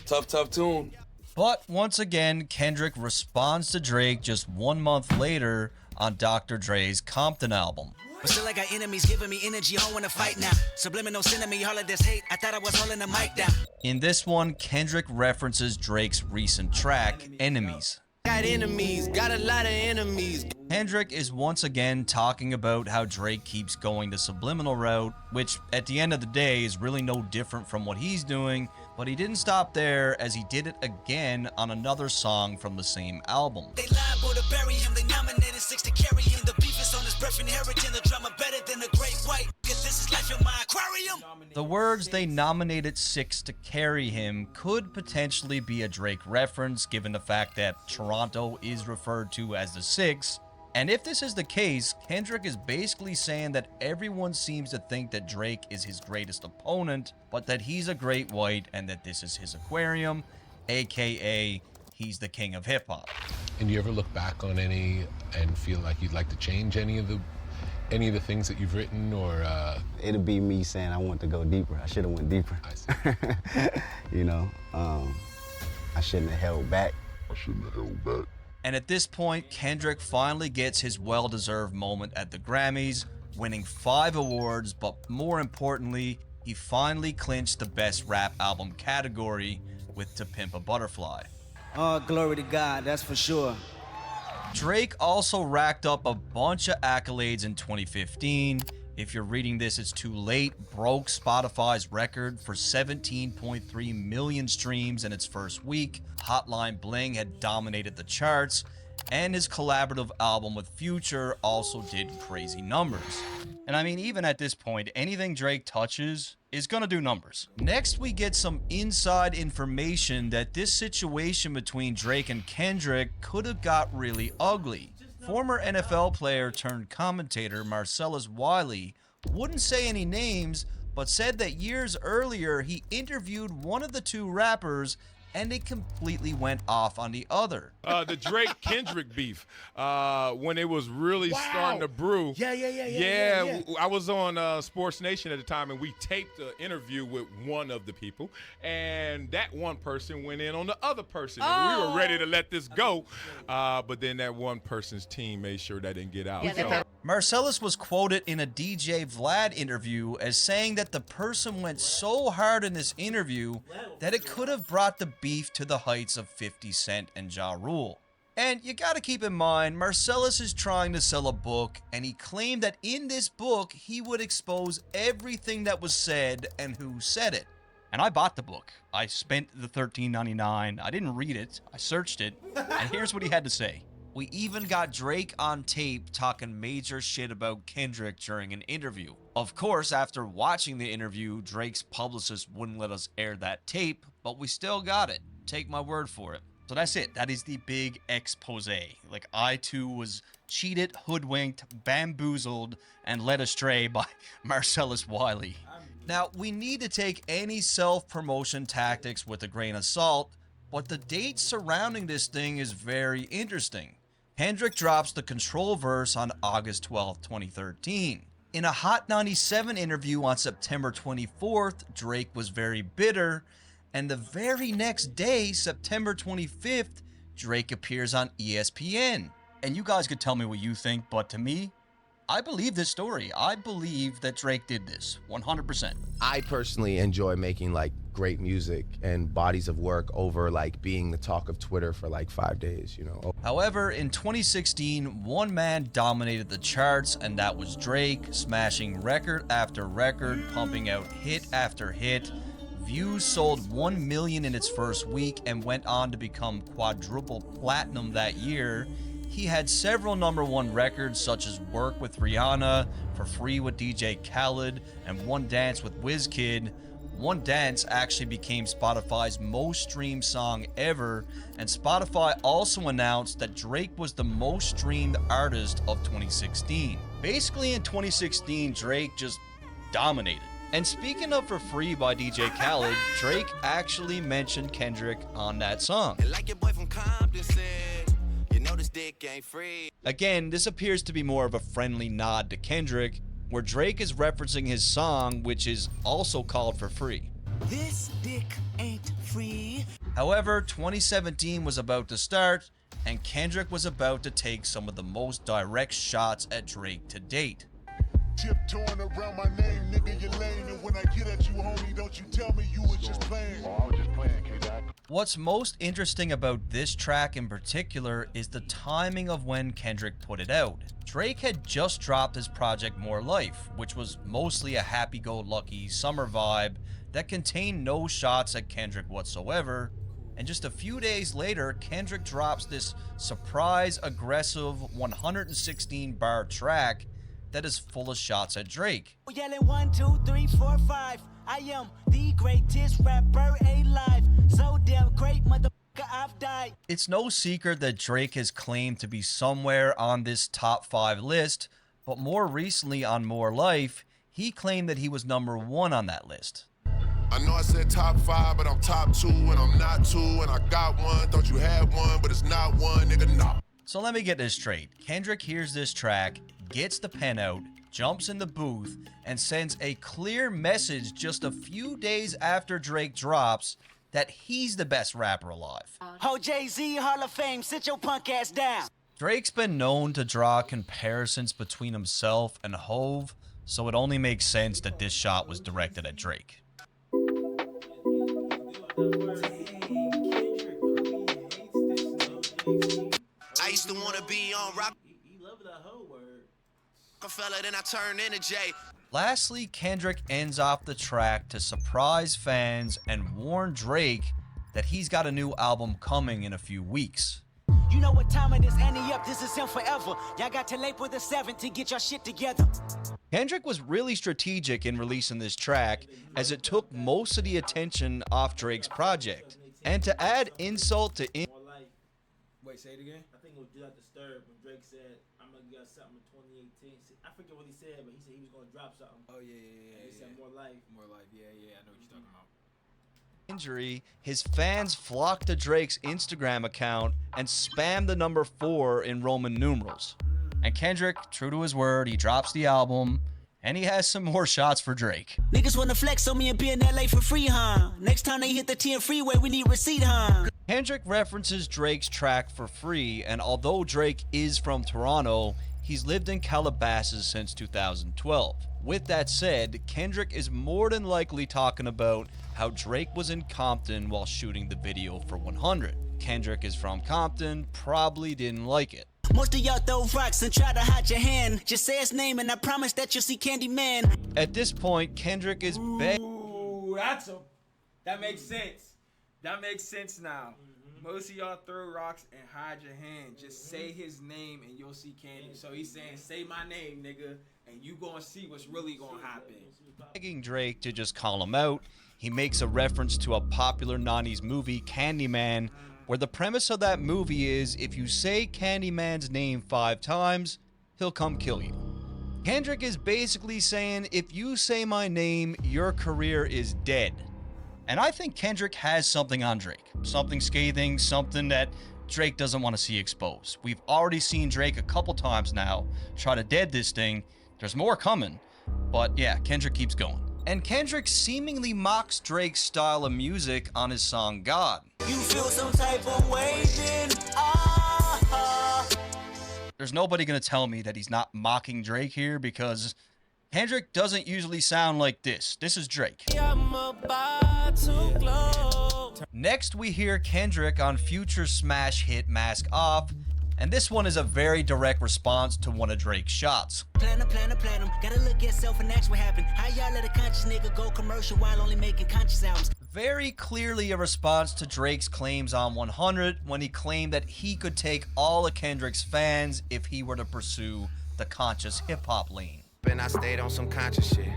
Tough tune. But once again, Kendrick responds to Drake just 1 month later on Dr. Dre's Compton album. But still I got enemies giving me energy, I wanna fight now. Subliminal sending me all of this hate, I thought I was holding the mic down. In this one, Kendrick references Drake's recent track, Enemies. Got enemies, got a lot of enemies. Kendrick is once again talking about how Drake keeps going the Subliminal route, which at the end of the day is really no different from what he's doing, but he didn't stop there as he did it again on another song from the same album. They liable to bury him, they nominated 6 to carry him. The beef is on his breath, inheriting the drama better than the great white. Cause this is life in my aquarium. The words "they nominated 6 to carry him" could potentially be a Drake reference, given the fact that Toronto is referred to as the 6. And if this is the case, Kendrick is basically saying that everyone seems to think that Drake is his greatest opponent, but that he's a great white and that this is his aquarium, aka he's the king of hip hop. And do you ever look back on any and feel like you'd like to change any of the things that you've written, or It'll be me saying I want to go deeper. I should have went deeper. I see. You know, I shouldn't have held back. And at this point, Kendrick finally gets his well-deserved moment at the Grammys, winning 5 awards, but more importantly, he finally clinched the Best Rap Album category with To Pimp a Butterfly. Oh, glory to God, that's for sure. Drake also racked up a bunch of accolades in 2015. If you're reading this, it's too late. Broke Spotify's record for 17.3 million streams in its first week. Hotline Bling had dominated the charts, and his collaborative album with Future also did crazy numbers. And I mean, even at this point, anything Drake touches is gonna do numbers. Next, we get some inside information that this situation between Drake and Kendrick could have got really ugly. Former NFL player turned commentator Marcellus Wiley wouldn't say any names, but said that years earlier he interviewed one of the two rappers and it completely went off on the other. The Drake-Kendrick beef, when it was really starting to brew. Yeah. I was on Sports Nation at the time, and we taped an interview with one of the people, and that one person went in on the other person. And we were ready to let this go, but then that one person's team made sure that didn't get out. Marcellus was quoted in a DJ Vlad interview as saying that the person went so hard in this interview that it could have brought the beef to the heights of 50 Cent and Ja Rule. And you gotta keep in mind, Marcellus is trying to sell a book, and he claimed that in this book, he would expose everything that was said and who said it. And I bought the book. I spent the $13.99. I didn't read it. I searched it. And here's what he had to say. We even got Drake on tape talking major shit about Kendrick during an interview. Of course, after watching the interview, Drake's publicist wouldn't let us air that tape, but we still got it. Take my word for it. So that's it. That is the big expose. Like, I too was cheated, hoodwinked, bamboozled, and led astray by Marcellus Wiley. Now, we need to take any self-promotion tactics with a grain of salt, but the date surrounding this thing is very interesting. Kendrick drops the Control verse on August 12, 2013. In a Hot 97 interview on September 24th, Drake was very bitter, and the very next day, September 25th, Drake appears on ESPN. And you guys could tell me what you think, but to me, I believe this story. I believe that Drake did this, 100%. I personally enjoy making like great music and bodies of work over like being the talk of Twitter for like 5 days, you know. However, in 2016, one man dominated the charts, and that was Drake, smashing record after record, pumping out hit after hit. Views sold 1 million in its first week and went on to become quadruple platinum that year. He had several #1 records such as Work with Rihanna, For Free with DJ Khaled, and One Dance with WizKid. One Dance actually became Spotify's most streamed song ever, and Spotify also announced that Drake was the most streamed artist of 2016. Basically in 2016, Drake just dominated. And speaking of For Free by DJ Khaled, Drake actually mentioned Kendrick on that song. Like your boy from Compton said, you know this dick ain't free. Again, this appears to be more of a friendly nod to Kendrick, where Drake is referencing his song, which is also called For Free. This dick ain't free. However, 2017 was about to start, and Kendrick was about to take some of the most direct shots at Drake to date. Tiptoeing around my name, nigga, you lame. And when I get at you, homie, don't you tell me you was just playing. Oh, I was just playing, K-Dot. What's most interesting about this track in particular is the timing of when Kendrick put it out. Drake had just dropped his project More Life, which was mostly a happy-go-lucky summer vibe that contained no shots at Kendrick whatsoever, and just a few days later, Kendrick drops this surprise, aggressive 116-bar track that is full of shots at Drake. Yelling 1, 2, 3, 4, 5. I am the greatest rapper alive. So damn great, motherfucker, I've died. It's no secret that Drake has claimed to be somewhere on this top 5 list, but more recently on More Life, he claimed that he was #1 on that list. I know I said top 5, but I'm top 2, and I'm not 2, and I got one. Thought you had one, but it's not one, nigga, nah. So let me get this straight. Kendrick hears this track, gets the pen out, jumps in the booth, and sends a clear message just a few days after Drake drops that he's the best rapper alive. Ho Jay-Z, Hall of Fame, sit your punk ass down. Drake's been known to draw comparisons between himself and Hove, so it only makes sense that this shot was directed at Drake. I used to want to be on rock. He loved that whole word. A fella, then I turned into Jay. Lastly, Kendrick ends off the track to surprise fans and warn Drake that he's got a new album coming in a few weeks. You know what time it is, Annie up, this is him forever. Y'all got till April the 7th to get your shit together. Kendrick was really strategic in releasing this track, as it took most of the attention off Drake's project. And to add insult to Wait, say it again? I think it was Do Not Disturb when Drake said, I'm going to get something in 2018. I forget what he said, but he said he was going to drop something. Oh, yeah. And he said More Life. More Life, yeah, I know what you're talking about. injury, his fans flocked to Drake's Instagram account and spammed the number 4 in Roman numerals. And Kendrick, true to his word, he drops the album, and he has some more shots for Drake. Niggas wanna flex on me and be in LA for free, huh? Next time they hit the 10 freeway, we need receipt, huh? Kendrick references Drake's track For Free, and although Drake is from Toronto, he's lived in Calabasas since 2012. With that said, Kendrick is more than likely talking about how Drake was in Compton while shooting the video for 100. Kendrick is from Compton, probably didn't like it. Most of y'all throw rocks and try to hide your hand. Just say his name and I promise that you'll see Candyman. At this point, Kendrick is Ooh, that makes sense. That makes sense now. Most of y'all throw rocks and hide your hand. Just say his name and you'll see candy. So he's saying, say my name, nigga, and you gonna see what's really gonna happen. Begging Drake to just call him out, he makes a reference to a popular 90s movie, Candyman, where the premise of that movie is if you say Candyman's name 5 times, he'll come kill you. Kendrick is basically saying, if you say my name, your career is dead. And I think Kendrick has something on Drake. Something scathing, something that Drake doesn't want to see exposed. We've already seen Drake a couple times now try to dead this thing. There's more coming. But yeah, Kendrick keeps going. And Kendrick seemingly mocks Drake's style of music on his song God. You feel some type of way, then There's nobody gonna tell me that he's not mocking Drake here, because Kendrick doesn't usually sound like this. This is Drake. I'm about to glow. Next, we hear Kendrick on Future's smash hit Mask Off, and this one is a very direct response to one of Drake's shots. Plan 'em. Gotta look at yourself and ask what happened. How y'all let a conscious nigga go commercial while only making conscious albums? Very clearly a response to Drake's claims on 100 when he claimed that he could take all of Kendrick's fans if he were to pursue the conscious hip-hop lane. And I stayed on some conscious shit.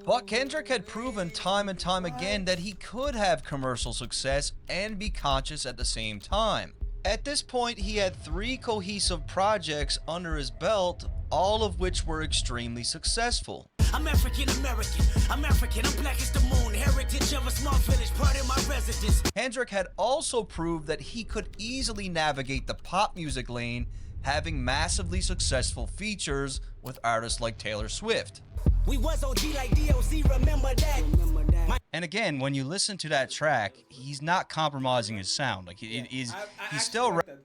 But Kendrick had proven time and time again that he could have commercial success and be conscious at the same time. At this point, he had 3 cohesive projects under his belt, all of which were extremely successful. I'm African American. I'm African. I'm black as the moon. Heritage of a small village, part of my residence. Kendrick had also proved that he could easily navigate the pop music lane, having massively successful features with artists like Taylor Swift. We was OG like DOC, remember that. And again, when you listen to that track, he's not compromising his sound. Like he's still. What did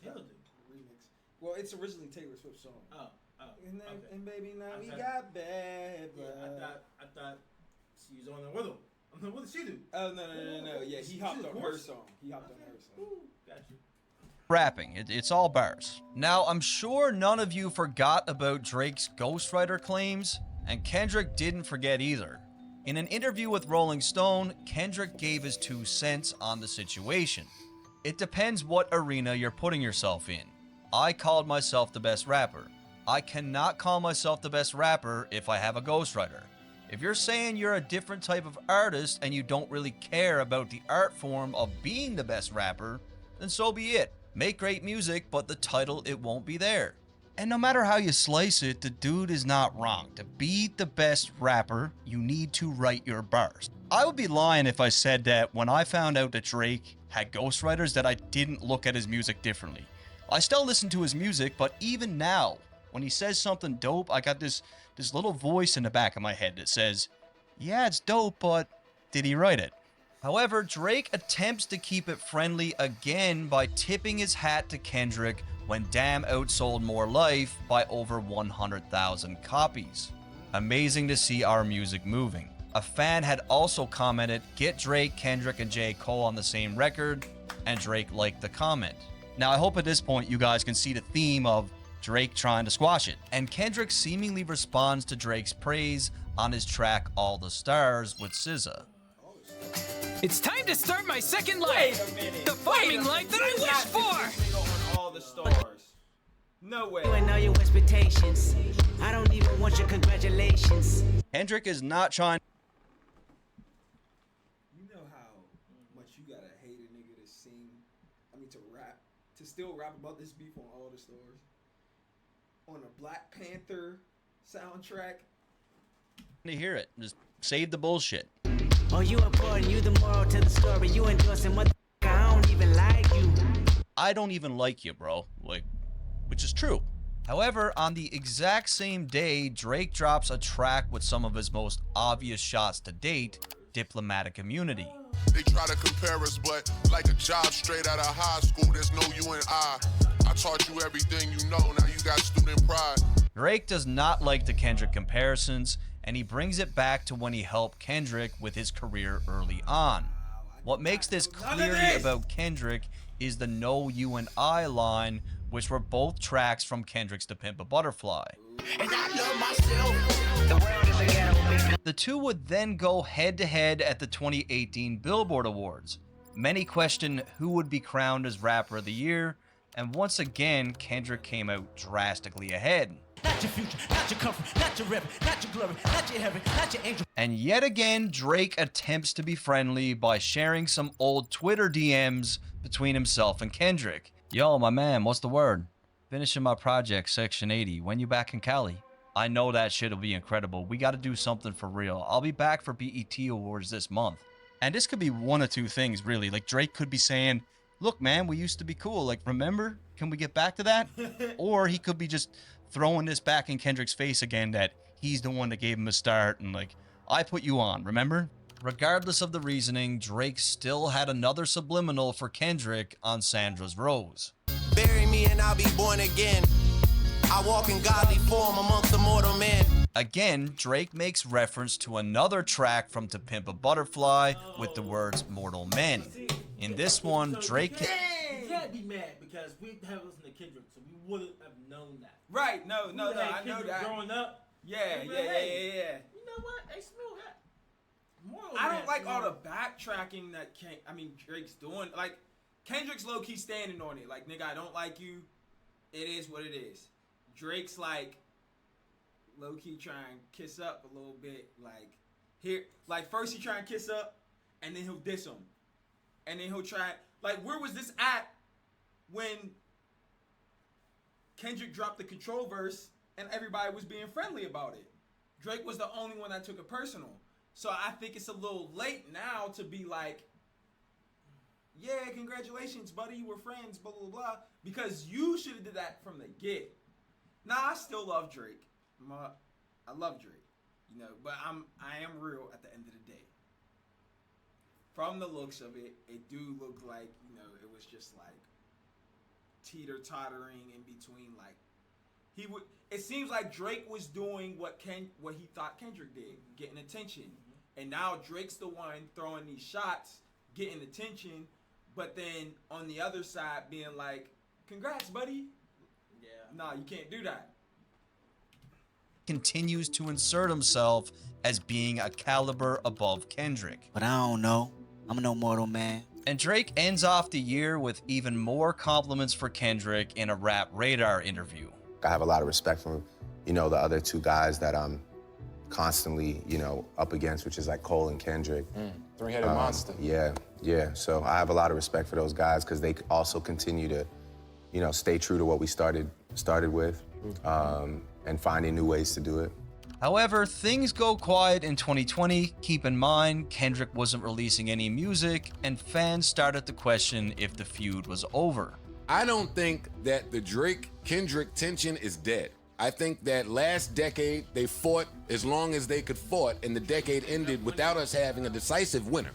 Taylor do? Remix. Well, it's originally Taylor Swift's song. Oh. And, Okay. And baby, now we Okay. got bad blood. Yeah, I thought she was on there with him. What did she do? Oh no. Yeah, he hopped on her song. Got you. Rapping. It's all bars. Now, I'm sure none of you forgot about Drake's Ghostwriter claims, and Kendrick didn't forget either. In an interview with Rolling Stone, Kendrick gave his 2 cents on the situation. It depends what arena you're putting yourself in. I called myself the best rapper. I cannot call myself the best rapper if I have a ghostwriter. If you're saying you're a different type of artist and you don't really care about the art form of being the best rapper, then so be it. Make great music, but the title, it won't be there. And no matter how you slice it, the dude is not wrong. To be the best rapper, you need to write your bars. I would be lying if I said that when I found out that Drake had ghostwriters that I didn't look at his music differently. I still listen to his music, but even now, when he says something dope, I got this little voice in the back of my head that says, yeah, it's dope, but did he write it? However, Drake attempts to keep it friendly again by tipping his hat to Kendrick when Damn outsold More Life by over 100,000 copies. Amazing to see our music moving. A fan had also commented, get Drake, Kendrick, and J. Cole on the same record, and Drake liked the comment. Now, I hope at this point you guys can see the theme of Drake trying to squash it, and Kendrick seemingly responds to Drake's praise on his track All the Stars with SZA. It's time to start my second life. The farming life that I wished for. All the stars. No way. You ain't know your expectations. I don't even want your congratulations. Kendrick is not trying. You know how much you gotta hate a nigga to sing, to rap, to still rap about this beef on All the Stars? On a Black Panther soundtrack? To hear it. Just save the bullshit. Oh, you important, you the moral to the story. You endorsing mother. I don't even like you. I don't even like you, bro. Which is true. However, on the exact same day, Drake drops a track with some of his most obvious shots to date, Diplomatic Immunity. They try to compare us, but like a job straight out of high school, there's no you and I taught you everything you know, now you got student pride. Drake does not like the Kendrick comparisons, and he brings it back to when he helped Kendrick with his career early on. What makes this clearly about Kendrick is the No You and I line, which were both tracks from Kendrick's To Pimp a Butterfly. And I love myself. The world is a ghetto. The two would then go head-to-head at the 2018 Billboard Awards. Many question who would be crowned as Rapper of the Year, and once again, Kendrick came out drastically ahead. Not your future, not your comfort, not your river, not your glory, not your heaven, not your angel. And yet again, Drake attempts to be friendly by sharing some old Twitter DMs between himself and Kendrick. Yo, my man, what's the word? Finishing my project, Section 80. When you back in Cali? I know that shit'll be incredible. We gotta do something for real. I'll be back for BET Awards this month. And this could be one of two things, really. Like, Drake could be saying, look, man, we used to be cool. Like, remember? Can we get back to that? Or he could be just throwing this back in Kendrick's face again that he's the one that gave him a start and, like, I put you on, remember? Regardless of the reasoning, Drake still had another subliminal for Kendrick on Sandra's Rose. Bury me and I'll be born again. I walk in godly form amongst the mortal men. Again, Drake makes reference to another track from To Pimp a Butterfly with the words mortal men. In this one, Drake... You can't be mad because we have listened to Kendrick, so we wouldn't have known that. Right, no, I know that. Growing up. Yeah. You know what? Hey, Smooth, I don't like all the backtracking that Drake's doing. Like, Kendrick's low-key standing on it. Like, nigga, I don't like you. It is what it is. Drake's like low-key trying to kiss up a little bit. Like first he try and kiss up, and then he'll diss him. And then he'll try, like, where was this at when Kendrick dropped the Control verse and everybody was being friendly about it? Drake was the only one that took it personal. So I think it's a little late now to be like, yeah, congratulations, buddy, we're friends, blah, blah, blah. Because you should have did that from the get. Nah, I still love Drake. I love Drake, you know, but I am real at the end of the day. From the looks of it, it do look like, you know, it was just like teeter-tottering in between. Like, it seems like Drake was doing what he thought Kendrick did, getting attention. And now Drake's the one throwing these shots, getting attention, but then on the other side being like, congrats, buddy. Yeah. Nah, you can't do that. Continues to insert himself as being a caliber above Kendrick. But I don't know. I'm no mortal man. And Drake ends off the year with even more compliments for Kendrick in a Rap Radar interview. I have a lot of respect for, you know, the other two guys that I'm constantly, you know, up against, which is like Cole and Kendrick. Three-headed monster. Yeah. So I have a lot of respect for those guys because they also continue to, you know, stay true to what we started with, and finding new ways to do it. However, things go quiet in 2020. Keep in mind, Kendrick wasn't releasing any music, and fans started to question if the feud was over. I don't think that the Drake-Kendrick tension is dead. I think that last decade, they fought as long as they could fight, and the decade ended without us having a decisive winner.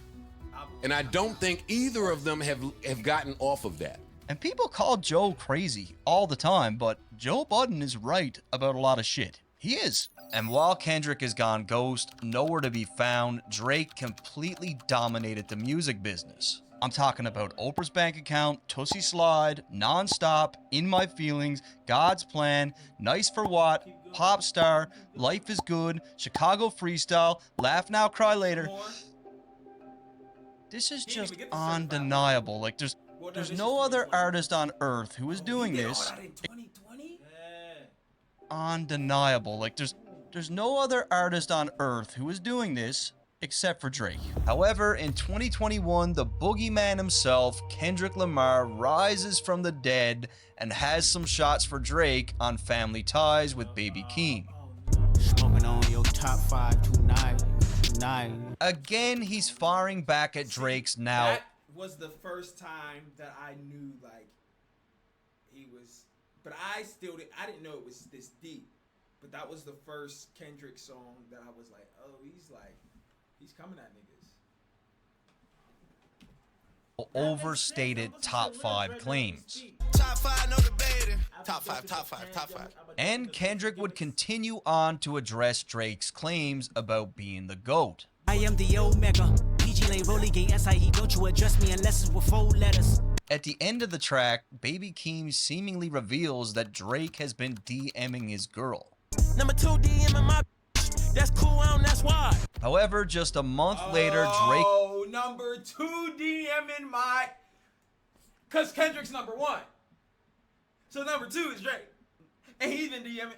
And I don't think either of them have gotten off of that. And people call Joe crazy all the time, but Joe Budden is right about a lot of shit. He is. And while Kendrick has gone ghost, nowhere to be found, Drake completely dominated the music business. I'm talking about Oprah's Bank Account, Tootsie Slide, Nonstop, In My Feelings, God's Plan, Nice for What, Pop Star, Life is Good, Chicago Freestyle, Laugh Now, Cry Later. This is just undeniable. Like, there's no other artist on earth who is doing this. Undeniable. Like, there's no other artist on earth who is doing this except for Drake. However, in 2021, the boogeyman himself, Kendrick Lamar, rises from the dead and has some shots for Drake on Family Ties with Baby Keem. Smoking on your top 5 tonight. Again, he's firing back at Drake's now. That was the first time that I knew, like, he was, but I didn't know it was this deep. But that was the first Kendrick song that I was like, oh, he's coming at niggas. Overstated top 5 claims. Top 5, no debating. Top 5. And Kendrick would continue on to address Drake's claims about being the GOAT. I am the Omega. PG Lane Rolly Gang SIE. Don't you address me unless it's with 4 letters. At the end of the track, Baby Keem seemingly reveals that Drake has been DMing his girl. Number 2 DMing my. That's cool, that's why. However, just a month later, Drake... Oh, number 2 DMing my, cause Kendrick's number 1. So number 2 is Drake, and he's been DMing.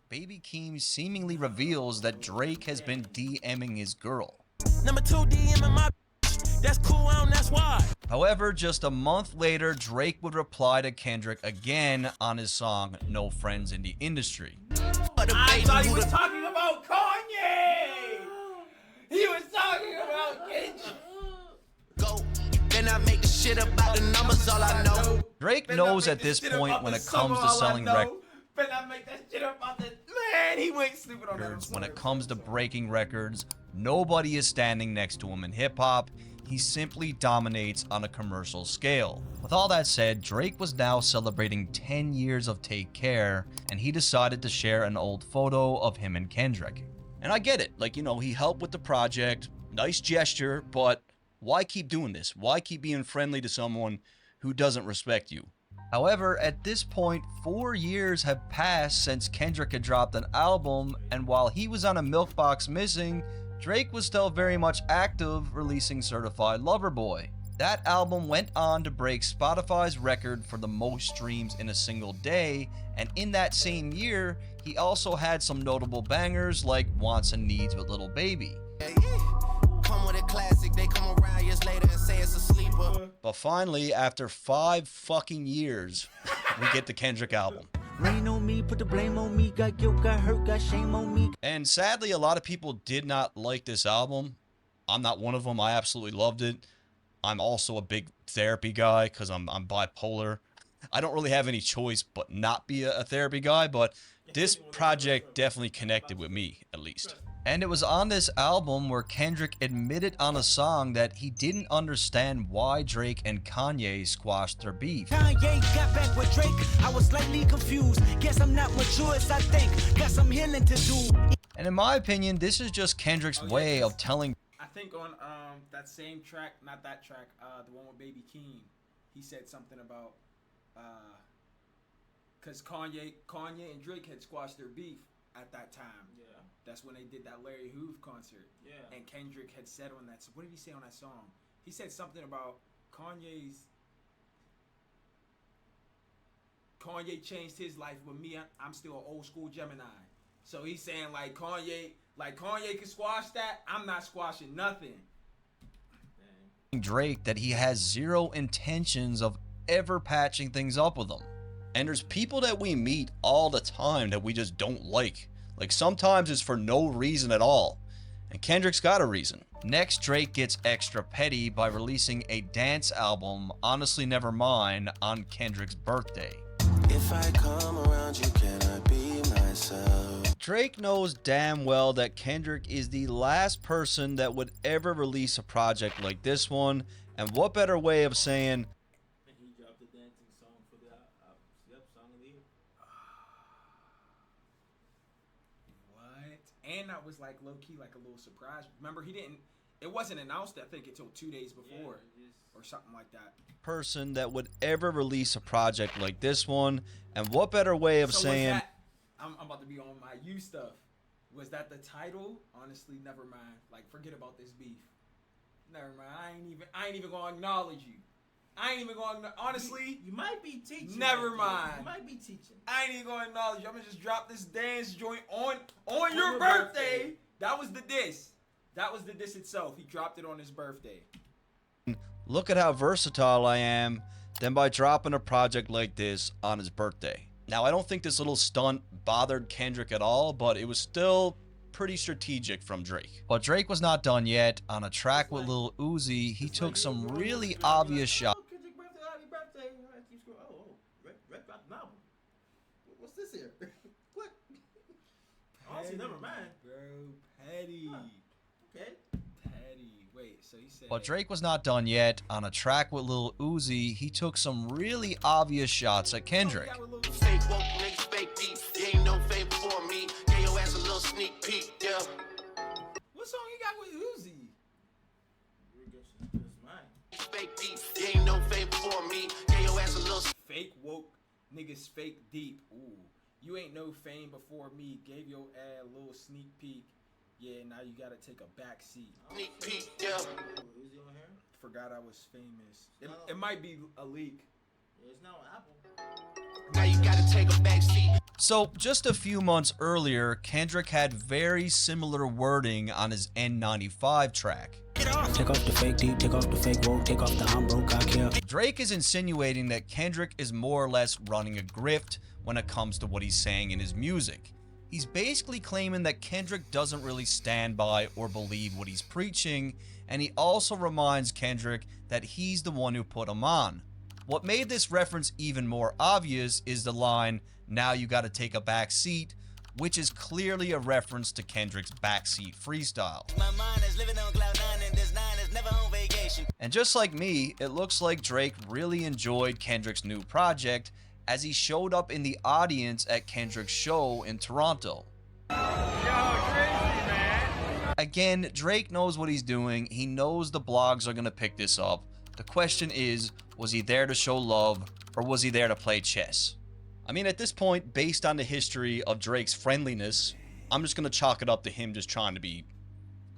Baby Keem seemingly reveals that Drake has been DMing his girl. Number 2 DMing my. That's cool, that's why. However, just a month later, Drake would reply to Kendrick again on his song No Friends in the Industry. I thought he was talking about Kanye. He was talking about Kendrick. Go, then I make the shit about the numbers, all I know. Drake knows at this point when it comes to selling records. But I make that shit about the man. He went stupid on that. When it comes to breaking records, nobody is standing next to him in hip hop. He simply dominates on a commercial scale. With all that said, Drake was now celebrating 10 years of Take Care, and he decided to share an old photo of him and Kendrick. And I get it, like, you know, he helped with the project, nice gesture, but why keep doing this? Why keep being friendly to someone who doesn't respect you? However, at this point, 4 years have passed since Kendrick had dropped an album, and while he was on a Milk Box Missing, Drake was still very much active, releasing Certified Lover Boy. That album went on to break Spotify's record for the most streams in a single day, and in that same year, he also had some notable bangers like Wants and Needs with Lil Baby. Come with a classic, they come around years later and say it's a sleeper. But finally, after 5 fucking years, we get the Kendrick album. Rain on me, put the blame on me, got guilt, got hurt, got shame on me. And sadly, a lot of people did not like this album. I'm not one of them. I absolutely loved it. I'm also a big therapy guy because I'm bipolar. I don't really have any choice but not be a therapy guy, but this project definitely connected with me, at least. And it was on this album where Kendrick admitted on a song that he didn't understand why Drake and Kanye squashed their beef. Kanye got back with Drake, I was slightly confused. Guess I'm not mature as I think, got some healing to do. And in my opinion, this is just Kendrick's way of telling. I think on that same track, not that track, the one with Baby Keem, he said something about because Kanye and Drake had squashed their beef at that time. Yeah. That's when they did that Larry Hoover concert. Yeah. And Kendrick had said on that. So what did he say on that song? He said something about Kanye changed his life, but me, I'm still an old school Gemini. So he's saying like Kanye can squash that. I'm not squashing nothing. Drake that he has zero intentions of ever patching things up with him. And there's people that we meet all the time that we just don't like. Like sometimes it's for no reason at all. And Kendrick's got a reason. Next, Drake gets extra petty by releasing a dance album, Honestly Never Mine, on Kendrick's birthday. If I come around you, can I be myself? Drake knows damn well that Kendrick is the last person that would ever release a project like this one, and what better way of saying, He dropped the dancing song for the song of the year. What? And that was like low key, like a little surprise. Remember, it wasn't announced, I think, until 2 days before, or something like that. Person that would ever release a project like this one, and what better way of saying, I'm about to be on my you stuff. Was that the title? Honestly, never mind. Like, forget about this beef. Never mind. I ain't even gonna acknowledge you. I ain't even gonna. Honestly, you might be teaching. Never mind. You might be teaching. I ain't even gonna acknowledge you. I'm gonna just drop this dance joint on your birthday. That was the diss. That was the diss itself. He dropped it on his birthday. look at how versatile I am, than by dropping a project like this on his birthday. Now, I don't think this little stunt bothered Kendrick at all, but it was still pretty strategic from Drake. But Drake was not done yet. On a track with Lil Uzi, he took some really obvious shots. Kendrick birthday, happy birthday. I keep scrolling. Red dropped an album. What's this here? Click. Honestly, never mind. Bro, petty. Huh. Okay. Petty. Wait, so you said... But Drake was not done yet. On a track with Lil Uzi, he took some really obvious shots at Kendrick. Fake woke niggas, fake deep. You ain't no favor for me. Gave your ass a little sneak peek, yeah. What song you got with Uzi? Fake deep. You ain't no favor for me. Gave your ass a little... Fake woke niggas, fake deep. Ooh. You ain't no fame before me. Gave your ass a little sneak peek. Yeah, now you gotta take a back seat. Is he on here? Forgot I was famous. It might be a leak. Yeah, it's not on Apple. Now you gotta take a back seat. So, just a few months earlier, Kendrick had very similar wording on his N95 track. Take off the fake deep, take off the fake woke, take off the I'm broke, I care. Drake is insinuating that Kendrick is more or less running a grift when it comes to what he's saying in his music. He's basically claiming that Kendrick doesn't really stand by or believe what he's preaching, and he also reminds Kendrick that he's the one who put him on. What made this reference even more obvious is the line, "Now you gotta take a back seat," which is clearly a reference to Kendrick's backseat freestyle. My mind is living on cloud nine and this 9 is never on vacation. And just like me, it looks like Drake really enjoyed Kendrick's new project as he showed up in the audience at Kendrick's show in Toronto. Again, Drake knows what he's doing. He knows the blogs are going to pick this up. The question is, was he there to show love or was he there to play chess? I mean, at this point, based on the history of Drake's friendliness, I'm just going to chalk it up to him just trying to be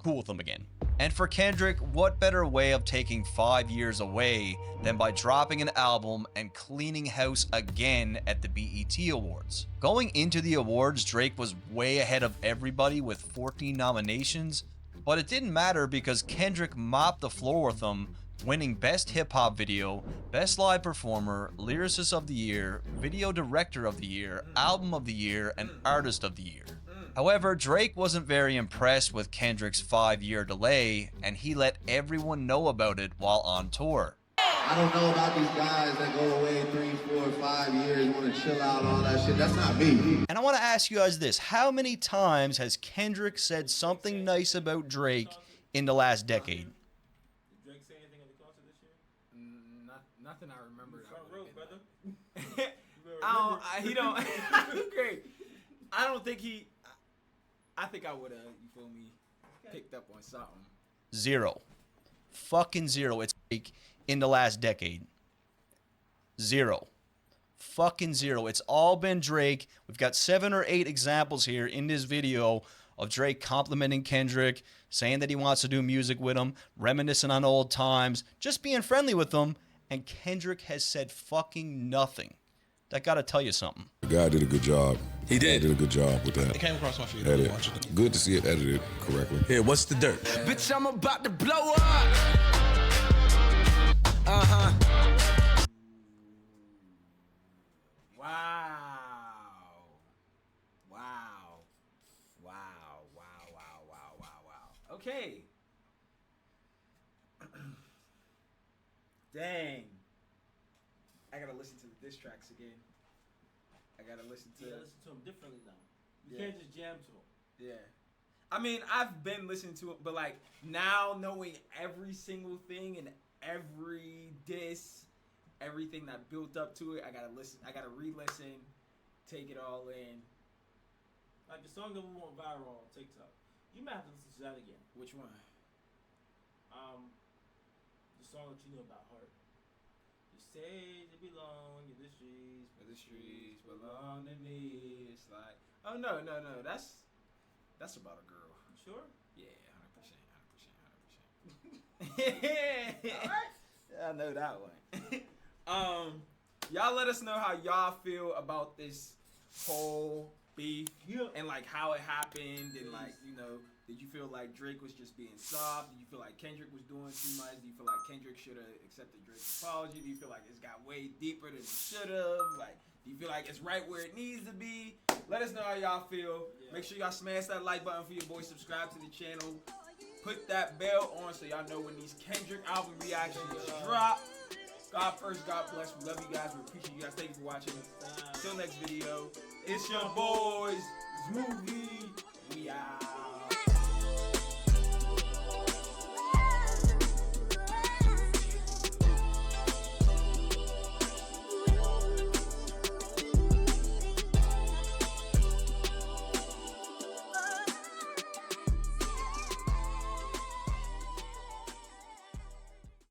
cool with him again. And for Kendrick, what better way of taking 5 years away than by dropping an album and cleaning house again at the BET Awards? Going into the awards, Drake was way ahead of everybody with 14 nominations, but it didn't matter because Kendrick mopped the floor with him, winning Best Hip Hop Video, Best Live Performer, Lyricist of the Year, Video Director of the Year, Album of the Year, and Artist of the Year. However, Drake wasn't very impressed with Kendrick's 5-year delay, and he let everyone know about it while on tour. I don't know about these guys that go away 3, 4, 5 years, want to chill out, all that shit. That's not me. And I want to ask you guys this. How many times has Kendrick said something nice about Drake in the last decade? Did Drake say anything at the concert this year? Nothing I remember. Front row, brother. He don't. Great. I don't think he. I think I would have, you feel me, picked up on something. Zero. Fucking zero. It's Drake in the last decade. Zero. Fucking zero. It's all been Drake. We've got 7 or 8 examples here in this video of Drake complimenting Kendrick, saying that he wants to do music with him, reminiscing on old times, just being friendly with him, and Kendrick has said fucking nothing. That gotta tell you something. The guy did a good job. He did. Did a good job with that. It came across my feed. Good to see it edited correctly. Here, what's the dirt? Bitch, I'm about to blow up. Wow. Okay. Dang. I gotta listen to the diss tracks again. I gotta listen to. You gotta listen to them differently now. You Yeah. can't just jam to them. Yeah. I mean, I've been listening to it, but like now knowing every single thing and every diss, everything that built up to it, I gotta listen. I gotta re-listen, take it all in. Like the song that we went viral on TikTok. You might have to listen to that again. Which one? The song that you know about Heart. You say they belong in the streets, but the streets belong to me. It's like, oh no, that's about a girl. You sure? Yeah, 100%. I know that one. Y'all let us know how y'all feel about this whole beef and like how it happened and like, you know, did you feel like Drake was just being soft? Did you feel like Kendrick was doing too much? Do you feel like Kendrick should have accepted Drake's apology? Do you feel like it's got way deeper than it should have? Like, do you feel like it's right where it needs to be? Let us know how y'all feel. Yeah. Make sure y'all smash that like button for your boy. Subscribe to the channel. Put that bell on so y'all know when these Kendrick album reactions drop. God first, God bless. We love you guys. We appreciate you guys. Thank you for watching. Till next video. It's your boys. ZMOOVEY. We out.